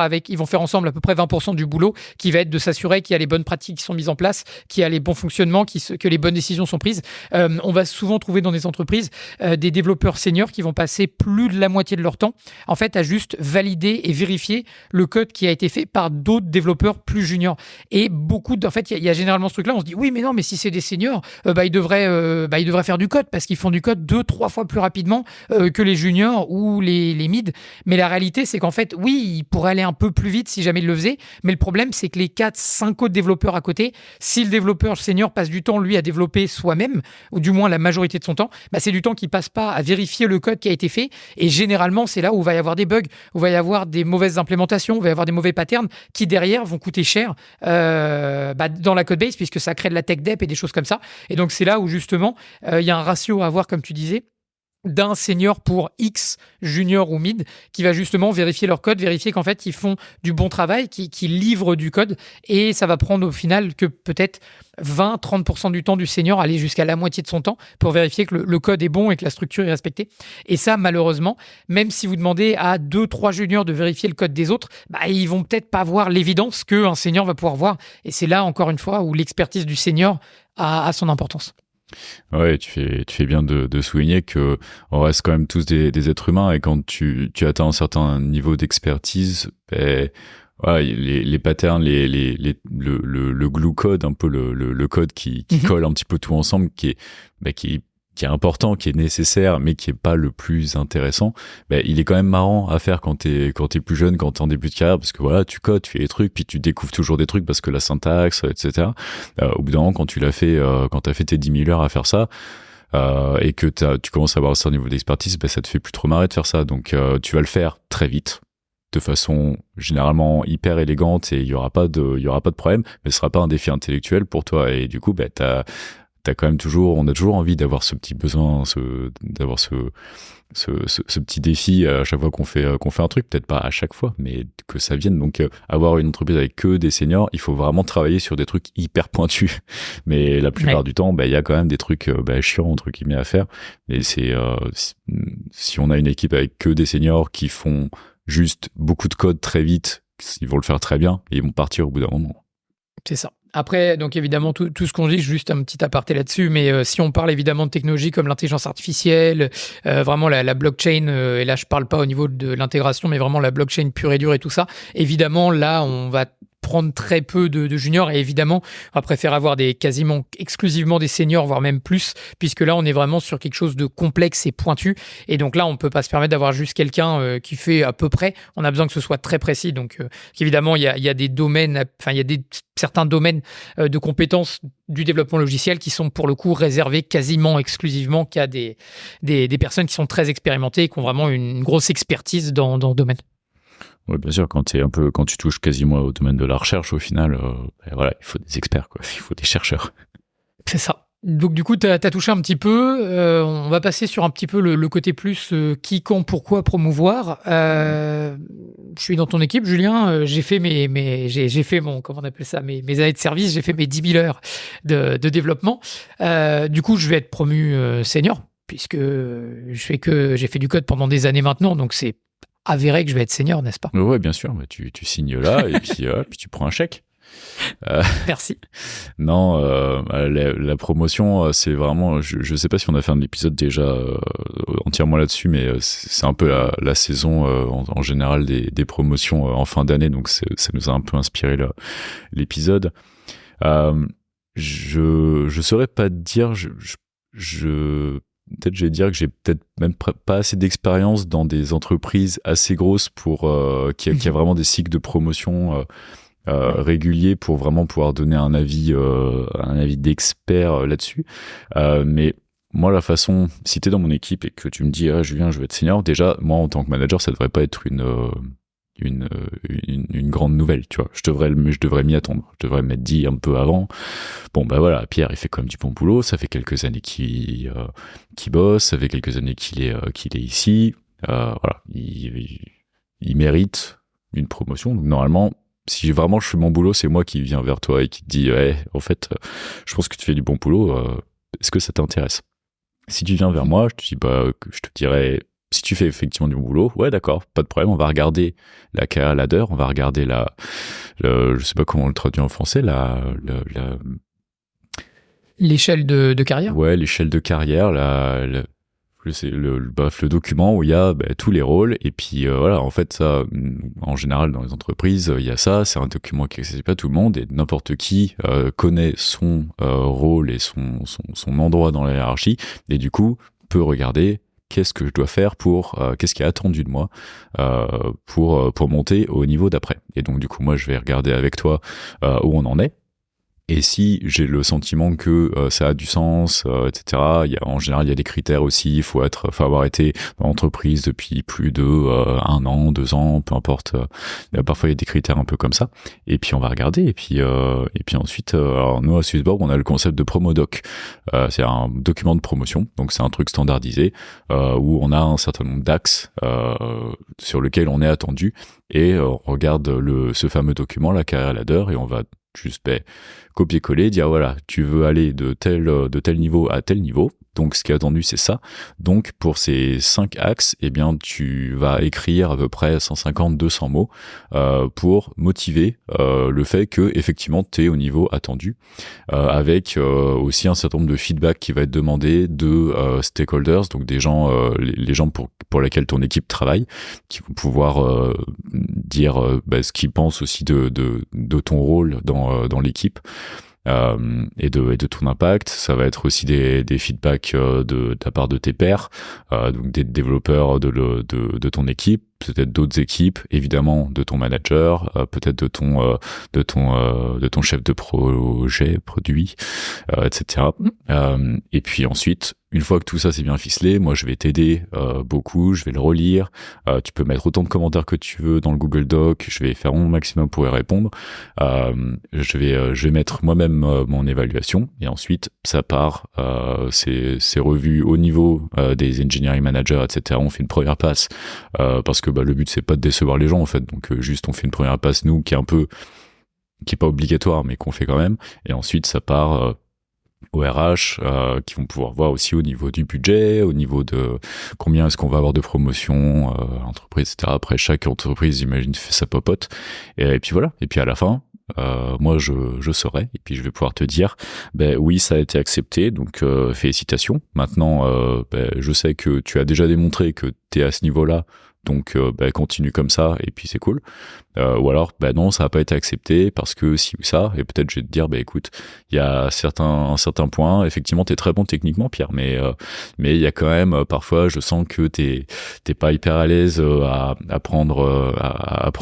ensemble à peu près 20% du boulot, qui va être de s'assurer qu'il y a les bonnes pratiques qui sont mises en place, qu'il y a les bons fonctionnements, que les bonnes décisions sont prises. On va souvent trouver dans des entreprises des développeurs seniors qui vont passer plus de la moitié de leur temps en fait à juste valider et vérifier le code qui a été fait par d'autres développeurs plus juniors. Et en fait, il y a généralement ce truc-là, on se dit oui mais non, mais si c'est des seniors, ils devraient faire du code parce qu'ils font du code 2-3 fois plus rapidement que les juniors ou les mids. Mais la réalité, c'est qu'en fait, oui, ils pourraient aller un peu plus vite si jamais ils le faisaient. Mais le problème, c'est que les 4-5 autres développeurs à côté, si le développeur senior passe du temps, lui, à développer soi-même, ou du moins la majorité de son temps, c'est du temps qu'il passe pas à vérifier le code qui a été fait. Et généralement, c'est là où il va y avoir des bugs, où il va y avoir des mauvaises implémentations, où il va y avoir des mauvais patterns qui, derrière, vont coûter cher dans la codebase, puisque ça crée de la tech debt et des choses comme ça. Et donc, c'est là où, justement, il y a un ratio à avoir, comme tu disais, d'un senior pour X junior ou mid qui va justement vérifier leur code, vérifier qu'en fait ils font du bon travail, qui livrent du code, et ça va prendre au final que peut-être 20-30% du temps du senior, aller jusqu'à la moitié de son temps pour vérifier que le code est bon et que la structure est respectée. Et ça, malheureusement, même si vous demandez à 2-3 juniors de vérifier le code des autres, ils vont peut-être pas voir l'évidence qu'un senior va pouvoir voir. Et c'est là, encore une fois, où l'expertise du senior a son importance. Ouais, tu fais bien de souligner que on reste quand même tous des êtres humains, et quand tu atteins un certain niveau d'expertise, voilà, les patterns, le glue code, un peu le code qui colle un petit peu tout ensemble, qui est important, qui est nécessaire, mais qui est pas le plus intéressant, il est quand même marrant à faire quand t'es plus jeune, quand t'es en début de carrière, parce que voilà, tu codes, tu fais des trucs, puis tu découvres toujours des trucs parce que la syntaxe, etc. Au bout d'un moment, quand t'as fait tes 10 000 heures à faire ça, et que tu commences à avoir un certain niveau d'expertise, ça te fait plus trop marrer de faire ça. Donc, tu vas le faire très vite, de façon généralement hyper élégante, et il y aura pas de problème, mais ce sera pas un défi intellectuel pour toi. Et du coup, on a toujours envie d'avoir ce petit besoin, d'avoir ce petit défi à chaque fois qu'on fait un truc, peut-être pas à chaque fois, mais que ça vienne. Donc, avoir une entreprise avec que des seniors, il faut vraiment travailler sur des trucs hyper pointus. Mais la plupart du temps, il y a quand même des trucs chiants, entre guillemets, à faire. Et c'est, si on a une équipe avec que des seniors qui font juste beaucoup de code très vite, ils vont le faire très bien et ils vont partir au bout d'un moment. C'est ça. Après, donc évidemment, tout ce qu'on dit, juste un petit aparté là-dessus, mais si on parle évidemment de technologies comme l'intelligence artificielle, vraiment la blockchain, et là je parle pas au niveau de l'intégration, mais vraiment la blockchain pure et dure et tout ça, évidemment là on va prendre très peu de juniors, et évidemment on va préférer avoir quasiment exclusivement des seniors, voire même plus, puisque là on est vraiment sur quelque chose de complexe et pointu, et donc là on peut pas se permettre d'avoir juste quelqu'un qui fait à peu près, on a besoin que ce soit très précis. Donc évidemment il y a des domaines, il y a certains domaines de compétences du développement logiciel qui sont pour le coup réservés quasiment exclusivement qu'à des personnes qui sont très expérimentées et qui ont vraiment une grosse expertise dans le domaine. Oui, bien sûr, quand tu touches quasiment au domaine de la recherche, au final, voilà, il faut des experts, quoi. Il faut des chercheurs. C'est ça. Donc du coup, tu as touché un petit peu. On va passer sur un petit peu le côté plus qui, quand, pourquoi promouvoir. Je suis dans ton équipe, Julien. J'ai fait j'ai fait comment on appelle ça, mes années de service. J'ai fait mes 10 000 heures de développement. Du coup, je vais être promu senior, puisque j'ai fait du code pendant des années maintenant. Donc c'est avéré que je vais être senior, n'est-ce pas? Ouais, bien sûr. Tu signes là et puis tu prends un chèque. Merci. Non, la promotion, c'est vraiment. Je sais pas si on a fait un épisode déjà entièrement là-dessus, mais c'est un peu la saison en général des promotions en fin d'année, donc ça nous a un peu inspiré l'épisode. Je saurais pas te dire. Peut-être je vais dire que j'ai peut-être même pas assez d'expérience dans des entreprises assez grosses pour qui a vraiment des cycles de promotion réguliers pour vraiment pouvoir donner un avis d'expert là-dessus. Mais moi, la façon, si t'es dans mon équipe et que tu me dis Julien, je veux être senior, déjà moi en tant que manager, ça devrait pas être une grande nouvelle, tu vois. Je devrais m'y attendre. Je devrais m'être dit un peu avant. Bon, bah voilà, Pierre, il fait quand même du bon boulot. Ça fait quelques années qu'il bosse. Ça fait quelques années qu'il est ici. Voilà, il mérite une promotion. Donc, normalement, si vraiment je fais mon boulot, c'est moi qui viens vers toi et qui te dis, en fait, je pense que tu fais du bon boulot. Est-ce que ça t'intéresse? Si tu viens vers moi, je te dis, je te dirais, si tu fais effectivement du bon boulot, ouais, d'accord, pas de problème, on va regarder la career ladder, on va regarder je sais pas comment on le traduit en français, l'échelle de carrière. Ouais, l'échelle de carrière, c'est le document où il y a tous les rôles, et puis voilà, en fait, ça, en général, dans les entreprises, il y a ça, c'est un document qui n'accessible pas à tout le monde, et n'importe qui connaît son rôle et son endroit dans la hiérarchie, et du coup, peut regarder qu'est-ce que je dois faire qu'est-ce qui est attendu de moi pour monter au niveau d'après. Et donc, du coup, moi, je vais regarder avec toi où on en est. Et si j'ai le sentiment que ça a du sens, etc., en général, il y a des critères aussi. Il faut avoir été dans l'entreprise depuis plus de 1 an, 2 ans, peu importe. Parfois, il y a des critères un peu comme ça. Et puis, on va regarder. Et puis ensuite, alors nous, à Swissborg, on a le concept de promodoc. C'est un document de promotion. Donc, c'est un truc standardisé où on a un certain nombre d'axes sur lequel on est attendu. Et on regarde ce fameux document, la career ladder, et on va juste copier-coller, dire voilà, tu veux aller de tel niveau à tel niveau, donc ce qui est attendu c'est ça, donc pour ces 5 axes, eh bien tu vas écrire à peu près 150-200 mots pour motiver le fait que effectivement tu es au niveau attendu, avec aussi un certain nombre de feedback qui va être demandé de stakeholders, donc des gens, les gens pour lesquels ton équipe travaille, qui vont pouvoir dire ce qu'ils pensent aussi de ton rôle dans l'équipe. Et de ton impact. Ça va être aussi des feedbacks de ta part de tes pairs, donc des développeurs de ton équipe, peut-être d'autres équipes, évidemment de ton manager, peut-être de ton chef de projet, produit, etc. Et puis ensuite, une fois que tout ça c'est bien ficelé, moi je vais t'aider beaucoup, je vais le relire. Tu peux mettre autant de commentaires que tu veux dans le Google Doc, je vais faire mon maximum pour y répondre. Je vais mettre moi-même mon évaluation, et ensuite ça part, c'est revu au niveau des engineering managers, etc. On fait une première passe parce que le but c'est pas de décevoir les gens en fait, donc juste on fait une première passe nous qui est pas obligatoire mais qu'on fait quand même, et ensuite ça part au RH qui vont pouvoir voir aussi au niveau du budget, au niveau de combien est-ce qu'on va avoir de promotions entreprise, etc. Après chaque entreprise, j'imagine, fait sa popote, et puis voilà, et puis à la fin moi je saurai, et puis je vais pouvoir te dire oui, ça a été accepté, donc félicitations. Maintenant je sais que tu as déjà démontré que tu es à ce niveau-là, donc continue comme ça, et puis c'est cool. Ou alors non, ça n'a pas été accepté parce que ci ou ça, et peut-être je vais te dire écoute, il y a un certain point, effectivement t'es très bon techniquement, Pierre, mais il y a quand même parfois je sens que t'es pas hyper à l'aise à prendre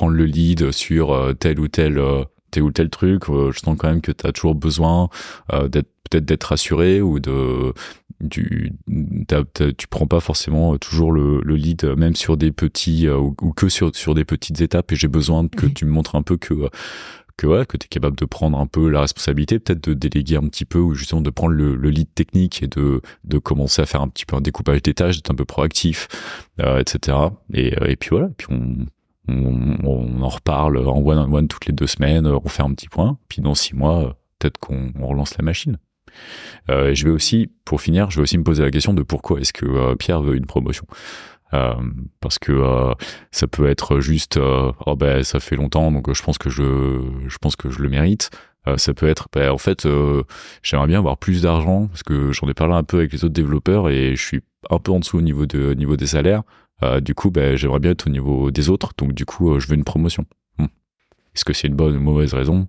le lead sur tel ou tel truc. Je sens quand même que t'as toujours besoin d'être rassuré, ou tu prends pas forcément toujours le lead, même sur des petits ou que sur des petites étapes, et j'ai besoin que tu me montres un peu que tu es capable de prendre un peu la responsabilité, peut-être de déléguer un petit peu, ou justement de prendre le lead technique, et de commencer à faire un petit peu un découpage des tâches, d'être un peu proactif, etc. Et puis voilà, puis on en reparle en one-on-one toutes les 2 semaines, on fait un petit point, puis dans 6 mois, peut-être qu'on relance la machine. Je vais aussi, pour finir, me poser la question de pourquoi est-ce que Pierre veut une promotion. Parce que ça peut être juste oh ben ça fait longtemps donc je pense que je le mérite. Ça peut être en fait j'aimerais bien avoir plus d'argent parce que j'en ai parlé un peu avec les autres développeurs et je suis un peu en dessous au niveau des salaires. Du coup j'aimerais bien être au niveau des autres donc du coup je veux une promotion. Est-ce que c'est une bonne ou une mauvaise raison?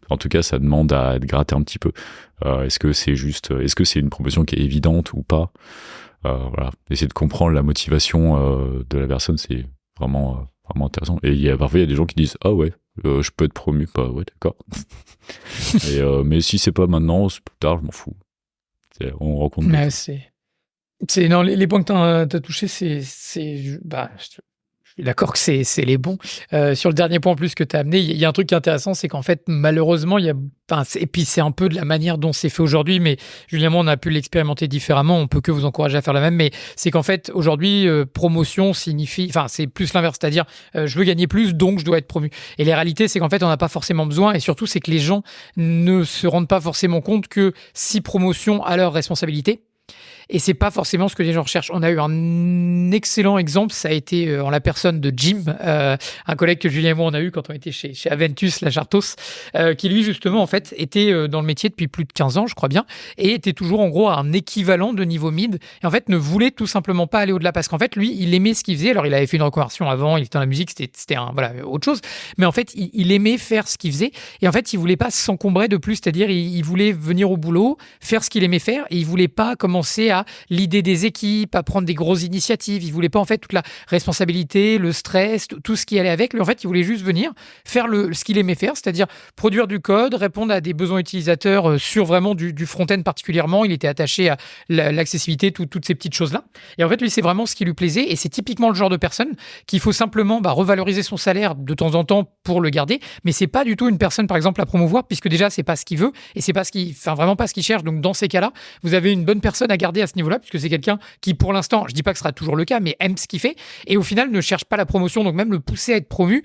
En tout cas, ça demande à être gratté un petit peu. Est-ce que c'est une promotion qui est évidente ou pas? Voilà. Essayer de comprendre la motivation de la personne, c'est vraiment intéressant. Et parfois, il y a des gens qui disent ah ouais, je peux être promu. Bah ouais, d'accord. Mais si c'est pas maintenant, c'est plus tard, je m'en fous. On rencontre. Non, les points que t'as touchés, je suis d'accord que c'est les bons. Sur le dernier point en plus que tu as amené, il y a un truc qui est intéressant, c'est qu'en fait, malheureusement, et puis c'est un peu de la manière dont c'est fait aujourd'hui, mais Julien, moi, on a pu l'expérimenter différemment, on peut que vous encourager à faire la même, mais c'est qu'en fait, aujourd'hui, promotion signifie, c'est plus l'inverse, c'est-à-dire, je veux gagner plus, donc je dois être promu. Et la réalité, c'est qu'en fait, on n'a pas forcément besoin, et surtout, c'est que les gens ne se rendent pas forcément compte que si promotion a leur responsabilité, et c'est pas forcément ce que les gens recherchent. On a eu un excellent exemple, ça a été en la personne de Jim, un collègue que Julien et moi on a eu quand on était chez Aventus, la Chartos, qui lui justement en fait était dans le métier depuis plus de 15 ans, je crois bien, et était toujours en gros à un équivalent de niveau mid, et en fait ne voulait tout simplement pas aller au-delà parce qu'en fait lui il aimait ce qu'il faisait. Alors il avait fait une reconversion avant, il était dans la musique, c'était autre chose, mais en fait il aimait faire ce qu'il faisait, et en fait il voulait pas s'encombrer de plus, c'est-à-dire il voulait venir au boulot, faire ce qu'il aimait faire, et il voulait pas commencer à l'idée des équipes, à prendre des grosses initiatives. Il voulait pas en fait toute la responsabilité, le stress, tout ce qui allait avec. Lui, en fait, il voulait juste venir faire ce qu'il aimait faire, c'est-à-dire produire du code, répondre à des besoins utilisateurs sur vraiment du front-end particulièrement. Il était attaché à l'accessibilité, toutes ces petites choses-là. Et en fait, lui, c'est vraiment ce qui lui plaisait. Et c'est typiquement le genre de personne qu'il faut simplement revaloriser son salaire de temps en temps pour le garder. Mais c'est pas du tout une personne, par exemple, à promouvoir, puisque déjà, c'est pas ce qu'il veut et c'est pas vraiment pas ce qu'il cherche. Donc, dans ces cas-là, vous avez une bonne personne à garder à ce niveau-là, puisque c'est quelqu'un qui, pour l'instant, je dis pas que ce sera toujours le cas, mais aime ce qu'il fait et au final ne cherche pas la promotion. Donc même le pousser à être promu,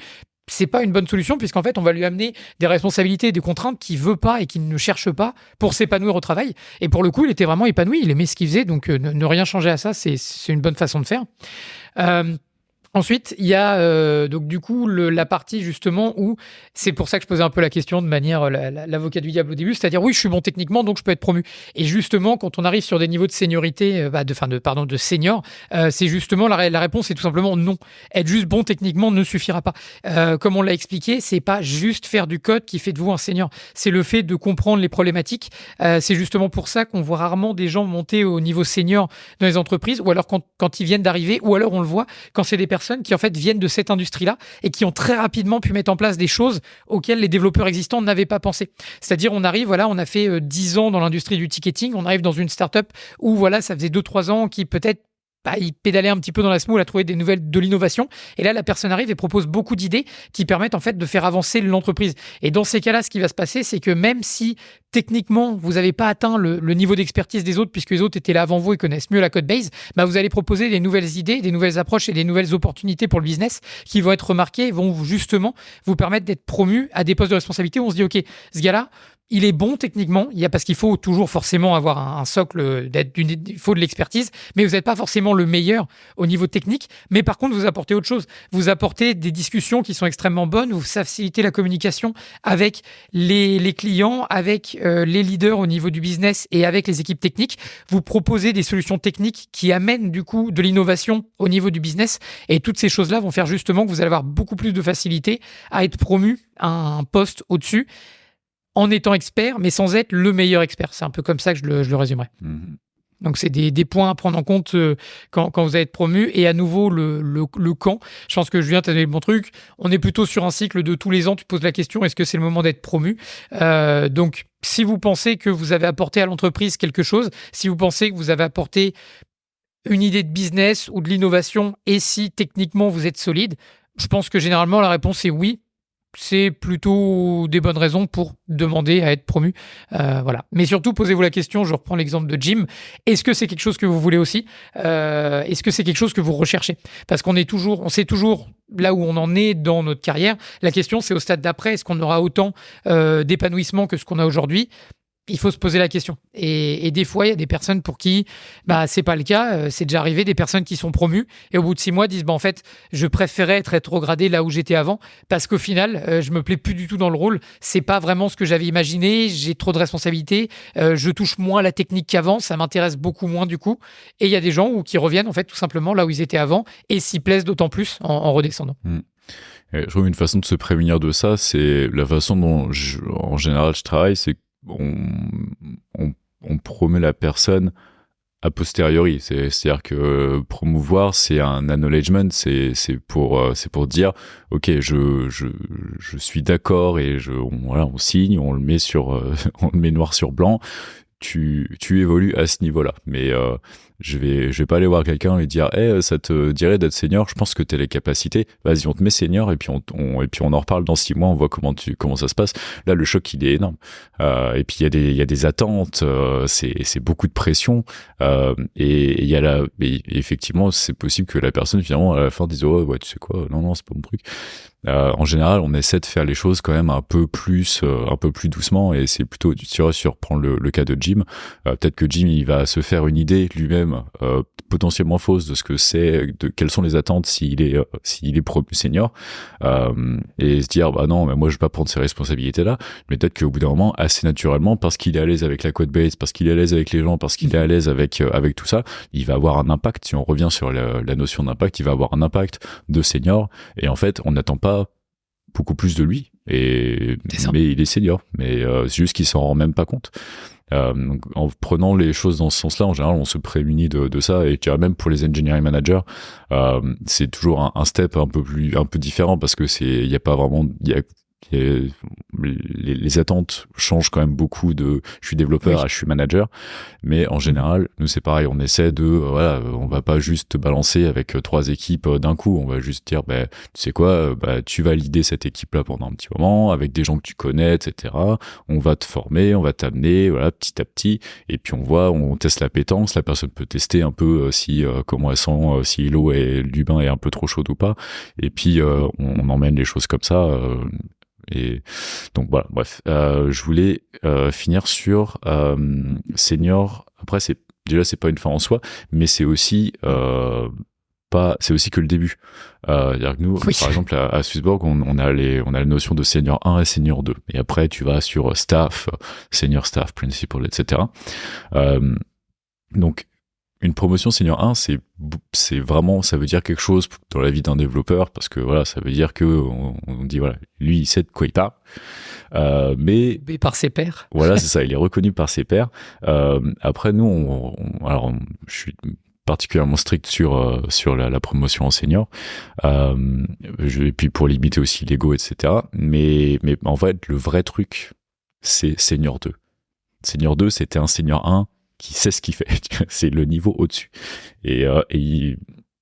c'est pas une bonne solution, puisqu'en fait on va lui amener des responsabilités, des contraintes qu'il veut pas et qu'il ne cherche pas pour s'épanouir au travail. Et pour le coup, il était vraiment épanoui, il aimait ce qu'il faisait, donc ne rien changer à ça, c'est une bonne façon de faire. Ensuite, il y a donc du coup la partie justement où c'est pour ça que je posais un peu la question de manière l'avocat du diable au début, c'est-à-dire oui, je suis bon techniquement donc je peux être promu. Et justement, quand on arrive sur des niveaux de seniorité, de senior, c'est justement la réponse est tout simplement non. Être juste bon techniquement ne suffira pas. Comme on l'a expliqué, c'est pas juste faire du code qui fait de vous un senior. C'est le fait de comprendre les problématiques. C'est justement pour ça qu'on voit rarement des gens monter au niveau senior dans les entreprises, ou alors quand ils viennent d'arriver, ou alors on le voit quand c'est des personnes qui en fait viennent de cette industrie-là et qui ont très rapidement pu mettre en place des choses auxquelles les développeurs existants n'avaient pas pensé. C'est-à-dire on arrive, on a fait 10 ans dans l'industrie du ticketing, on arrive dans une startup où ça faisait 2-3 ans qui peut-être il pédalait un petit peu dans la semoule à trouver de l'innovation. Et là, la personne arrive et propose beaucoup d'idées qui permettent en fait de faire avancer l'entreprise. Et dans ces cas-là, ce qui va se passer, c'est que même si techniquement, vous n'avez pas atteint le niveau d'expertise des autres, puisque les autres étaient là avant vous et connaissent mieux la code base, vous allez proposer des nouvelles idées, des nouvelles approches et des nouvelles opportunités pour le business qui vont être remarquées et vont justement vous permettre d'être promu à des postes de responsabilité où on se dit, OK, ce gars-là, il est bon techniquement, parce qu'il faut toujours forcément avoir un socle, il faut de l'expertise, mais vous n'êtes pas forcément le meilleur au niveau technique, mais par contre, vous apportez autre chose. Vous apportez des discussions qui sont extrêmement bonnes, vous facilitez la communication avec les clients, avec les leaders au niveau du business et avec les équipes techniques. Vous proposez des solutions techniques qui amènent du coup de l'innovation au niveau du business, et toutes ces choses-là vont faire justement que vous allez avoir beaucoup plus de facilité à être promu à un poste au-dessus, en étant expert, mais sans être le meilleur expert. C'est un peu comme ça que je le résumerais. Mmh. Donc, c'est des points à prendre en compte quand vous allez être promu. Et à nouveau, le quand. Je pense que Julien, tu as donné le bon truc. On est plutôt sur un cycle de tous les ans. Tu poses la question, est-ce que c'est le moment d'être promu ? Donc, si vous pensez que vous avez apporté à l'entreprise quelque chose, si vous pensez que vous avez apporté une idée de business ou de l'innovation, et si techniquement vous êtes solide, je pense que généralement, la réponse est oui. C'est plutôt des bonnes raisons pour demander à être promu. Voilà. Mais surtout, posez-vous la question, je reprends l'exemple de Jim, est-ce que c'est quelque chose que vous voulez aussi ? Est-ce que c'est quelque chose que vous recherchez ? Parce on sait toujours là où on en est dans notre carrière. La question, c'est au stade d'après, est-ce qu'on aura autant d'épanouissement que ce qu'on a aujourd'hui ? il faut se poser la question. Et des fois, il y a des personnes pour qui c'est pas le cas. C'est déjà arrivé, des personnes qui sont promues et au bout de 6 mois disent en fait, je préférais être rétrogradé là où j'étais avant parce qu'au final, je me plais plus du tout dans le rôle. C'est pas vraiment ce que j'avais imaginé. J'ai trop de responsabilités. Je touche moins à la technique qu'avant. Ça m'intéresse beaucoup moins du coup. Et il y a des gens qui reviennent en fait tout simplement là où ils étaient avant et s'y plaisent d'autant plus en redescendant. Je trouve une façon de se prémunir de ça, c'est la façon dont en général je travaille, c'est on promeut la personne a posteriori. C'est-à-dire que promouvoir, c'est un acknowledgement, c'est pour dire, ok, je suis d'accord et on signe, on le met on le met noir sur blanc. Tu évolues à ce niveau-là. Mais je vais pas aller voir quelqu'un et dire ça te dirait d'être senior, je pense que t'as les capacités, vas-y, on te met senior et puis on en reparle dans 6 mois, on voit comment ça se passe. Là, le choc, il est énorme. Et puis il y a des attentes, c'est beaucoup de pression, et il y a effectivement, c'est possible que la personne finalement à la fin dise ouais, tu sais quoi, non, c'est pas mon truc. En général, on essaie de faire les choses quand même un peu plus doucement, et c'est plutôt sur prendre le cas de Jim. Peut-être que Jim, il va se faire une idée lui-même potentiellement fausse de ce que c'est, de quelles sont les attentes s'il est promu senior, et se dire non, mais moi je vais pas prendre ces responsabilités là. Mais peut-être qu'au bout d'un moment, assez naturellement, parce qu'il est à l'aise avec la code base, parce qu'il est à l'aise avec les gens, parce qu'il est à l'aise avec tout ça, il va avoir un impact. Si on revient sur la notion d'impact, il va avoir un impact de senior, et en fait on n'attend pas beaucoup plus de lui, mais il est senior, mais c'est juste qu'il s'en rend même pas compte. Donc, en prenant les choses dans ce sens-là, en général, on se prémunit de ça, et je dirais même pour les engineering managers, c'est toujours un step un peu différent, parce que il y a pas vraiment, les attentes changent quand même beaucoup de je suis développeur à je suis manager, mais en général nous c'est pareil, on essaie on va pas juste te balancer avec 3 équipes d'un coup, on va juste dire tu sais quoi, tu vas leader cette équipe là pendant un petit moment avec des gens que tu connais, etc. On va te former, on va t'amener petit à petit, et puis on teste l'appétence, la personne peut tester un peu comment elle sent, si l'eau du bain est un peu trop chaude ou pas, et puis on emmène les choses comme ça. Et donc voilà, bref, je voulais finir sur senior. Après, c'est pas une fin en soi, mais c'est aussi c'est aussi que le début. C'est-à-dire que nous, par exemple, à Swissborg, on a la notion de senior 1 et senior 2. Et après, tu vas sur staff, senior staff, principal, etc. Donc, une promotion senior 1, c'est vraiment, ça veut dire quelque chose dans la vie d'un développeur, parce que ça veut dire que on dit lui il sait de quoi il parle, mais par ses pairs. Voilà, c'est ça, il est reconnu par ses pairs. Après nous, je suis particulièrement strict sur la promotion en senior, et puis pour limiter aussi l'ego, etc. Mais en fait, le vrai truc, c'est senior 2. Senior 2, c'était un senior 1 qui sait ce qu'il fait. C'est le niveau au-dessus. Et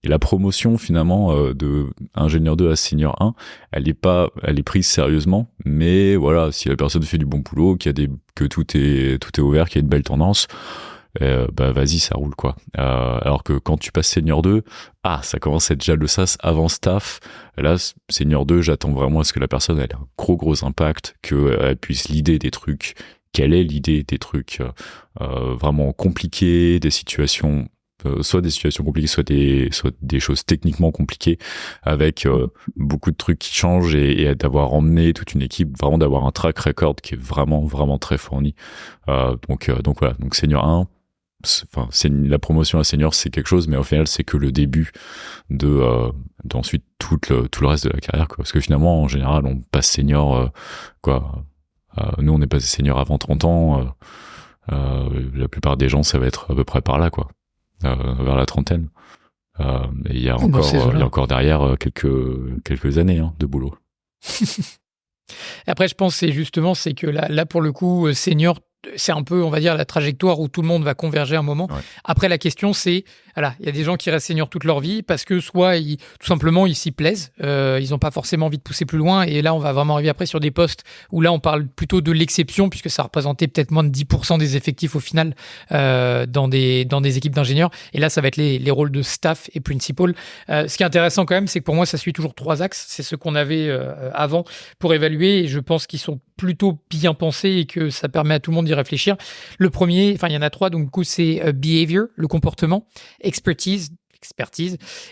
la promotion, finalement, de ingénieur 2 à senior 1, elle est prise sérieusement, mais si la personne fait du bon boulot, que tout est ouvert, qu'il y a une belle tendance, vas-y, ça roule, quoi. Alors que quand tu passes senior 2, ça commence à être déjà le sas avant staff. Là, senior 2, j'attends vraiment à ce que la personne ait un gros impact, qu'elle puisse leader des trucs, quelle est l'idée des trucs vraiment compliqués, des situations, soit des situations compliquées, soit des choses techniquement compliquées, avec beaucoup de trucs qui changent, et d'avoir emmené toute une équipe, vraiment d'avoir un track record qui est vraiment très fourni. Donc voilà, donc senior 1, c'est la promotion à senior, c'est quelque chose, mais au final c'est que le début d'ensuite tout le reste de la carrière, quoi. Parce que finalement, en général, on passe senior nous, on est passé senior avant 30 ans. La plupart des gens, ça va être à peu près par là, quoi, vers la trentaine. Et il y a encore derrière quelques années de boulot. Après, je pense c'est que là pour le coup, senior, c'est un peu, on va dire, la trajectoire où tout le monde va converger un moment. Ouais. Après, la question, c'est Voilà, il y a des gens qui restent seniors toute leur vie parce que soit tout simplement ils s'y plaisent, ils n'ont pas forcément envie de pousser plus loin. Et là, on va vraiment arriver après sur des postes où là, on parle plutôt de l'exception puisque ça représentait peut-être moins de 10% des effectifs au final dans des équipes d'ingénieurs. Et là, ça va être les rôles de staff et principal. Ce qui est intéressant quand même, c'est que pour moi, ça suit toujours 3 axes. C'est ce qu'on avait avant pour évaluer et je pense qu'ils sont plutôt bien pensés et que ça permet à tout le monde d'y réfléchir. Le premier, enfin il y en a 3, donc du coup c'est behavior, le comportement, expertise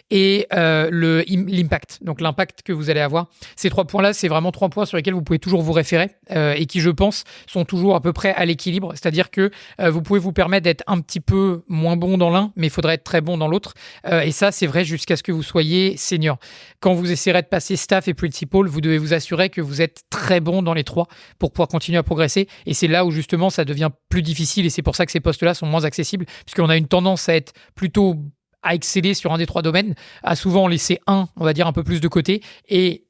et l'impact, donc l'impact que vous allez avoir. Ces 3 points-là, c'est vraiment 3 points sur lesquels vous pouvez toujours vous référer et qui, je pense, sont toujours à peu près à l'équilibre. C'est-à-dire que vous pouvez vous permettre d'être un petit peu moins bon dans l'un, mais il faudrait être très bon dans l'autre. Et ça, c'est vrai jusqu'à ce que vous soyez senior. Quand vous essayerez de passer staff et principal, vous devez vous assurer que vous êtes très bon dans les 3 pour pouvoir continuer à progresser. Et c'est là où, justement, ça devient plus difficile et c'est pour ça que ces postes-là sont moins accessibles, puisqu'on a une tendance à être plutôt à exceller sur un des 3 domaines, à souvent laisser on va dire, un peu plus de côté, et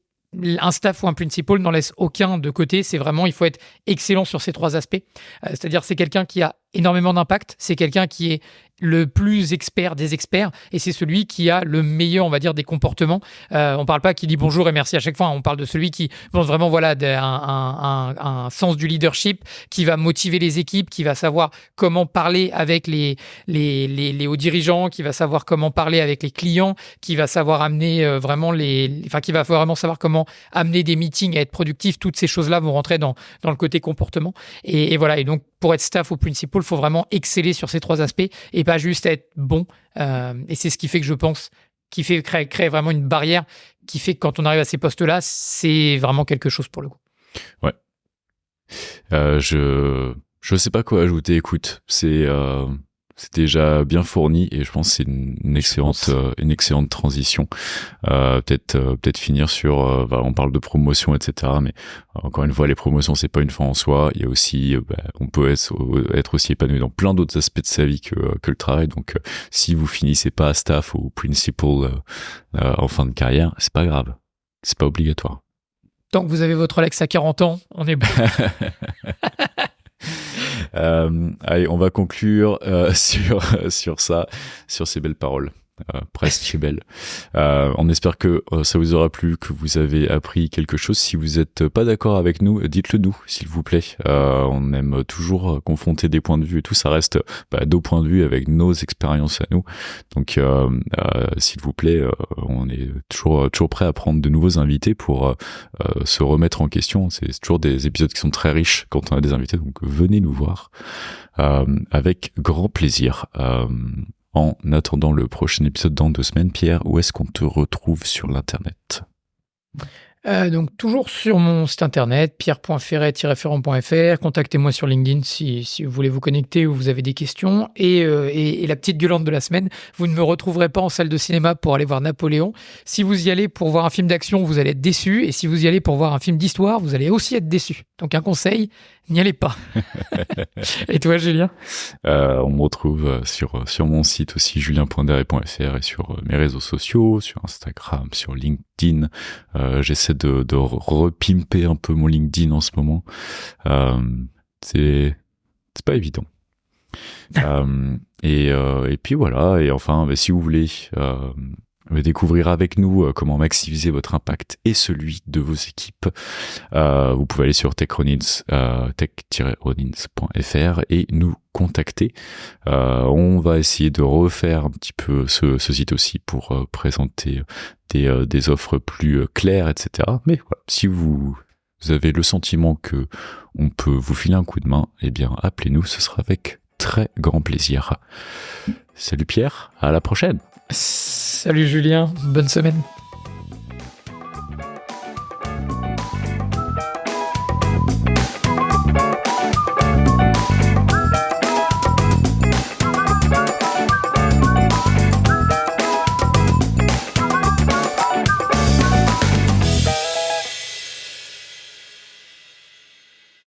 un staff ou un principal n'en laisse aucun de côté. C'est vraiment, il faut être excellent sur ces 3 aspects. C'est-à-dire, c'est quelqu'un qui a énormément d'impact, c'est quelqu'un qui est le plus expert des experts et c'est celui qui a le meilleur, on va dire, des comportements. On parle pas qui dit bonjour et merci à chaque fois, on parle de celui qui montre vraiment un sens du leadership, qui va motiver les équipes, qui va savoir comment parler avec les hauts dirigeants, qui va savoir comment parler avec les clients, qui va savoir amener qui va vraiment savoir comment amener des meetings à être productifs. Toutes ces choses-là vont rentrer dans le côté comportement et voilà. Et donc, pour être staff ou principal, il faut vraiment exceller sur ces 3 aspects et pas juste être bon. Et c'est ce qui fait que je pense, qui fait créer vraiment une barrière, qui fait que quand on arrive à ces postes-là, c'est vraiment quelque chose pour le coup. Ouais. Je sais pas quoi ajouter. Écoute, c'est déjà bien fourni et je pense que c'est une excellente transition. Peut-être finir sur, on parle de promotion, etc. Mais encore une fois, les promotions, c'est pas une fin en soi. Il y a aussi, on peut être aussi épanoui dans plein d'autres aspects de sa vie que le travail. Donc, si vous finissez pas à staff ou principal en fin de carrière, c'est pas grave. C'est pas obligatoire. Tant que vous avez votre Rolex à 40 ans, on est bon. Allez, on va conclure sur ça, sur ces belles paroles. Presque belle. On espère que ça vous aura plu, que vous avez appris quelque chose. Si vous n'êtes pas d'accord avec nous, dites-le nous, s'il vous plaît. On aime toujours confronter des points de vue et tout. Ça reste nos points de vue avec nos expériences à nous. Donc, s'il vous plaît, on est toujours prêt à prendre de nouveaux invités pour se remettre en question. C'est toujours des épisodes qui sont très riches quand on a des invités. Donc, venez nous voir avec grand plaisir. En attendant le prochain épisode dans 2 semaines, Pierre, où est-ce qu'on te retrouve sur l'internet ? Donc toujours sur mon site internet, pierre.ferret-ferrand.fr. Contactez-moi sur LinkedIn si vous voulez vous connecter ou vous avez des questions. Et la petite gueulante de la semaine, vous ne me retrouverez pas en salle de cinéma pour aller voir Napoléon. Si vous y allez pour voir un film d'action, vous allez être déçu. Et si vous y allez pour voir un film d'histoire, vous allez aussi être déçu. Donc un conseil, n'y allez pas. Et toi, Julien ? On me retrouve sur mon site aussi, julien.derry.fr, et sur mes réseaux sociaux, sur Instagram, sur LinkedIn. J'essaie de repimper un peu mon LinkedIn en ce moment. C'est pas évident. Et puis voilà. Et enfin, si vous voulez découvrir avec nous comment maximiser votre impact et celui de vos équipes, vous pouvez aller sur tech-ronins.fr et nous contacter. On va essayer de refaire un petit peu ce site aussi pour présenter des offres plus claires, etc. Mais voilà, si vous avez le sentiment que on peut vous filer un coup de main, eh bien appelez-nous, ce sera avec très grand plaisir. Salut Pierre, à la prochaine. Salut Julien, bonne semaine.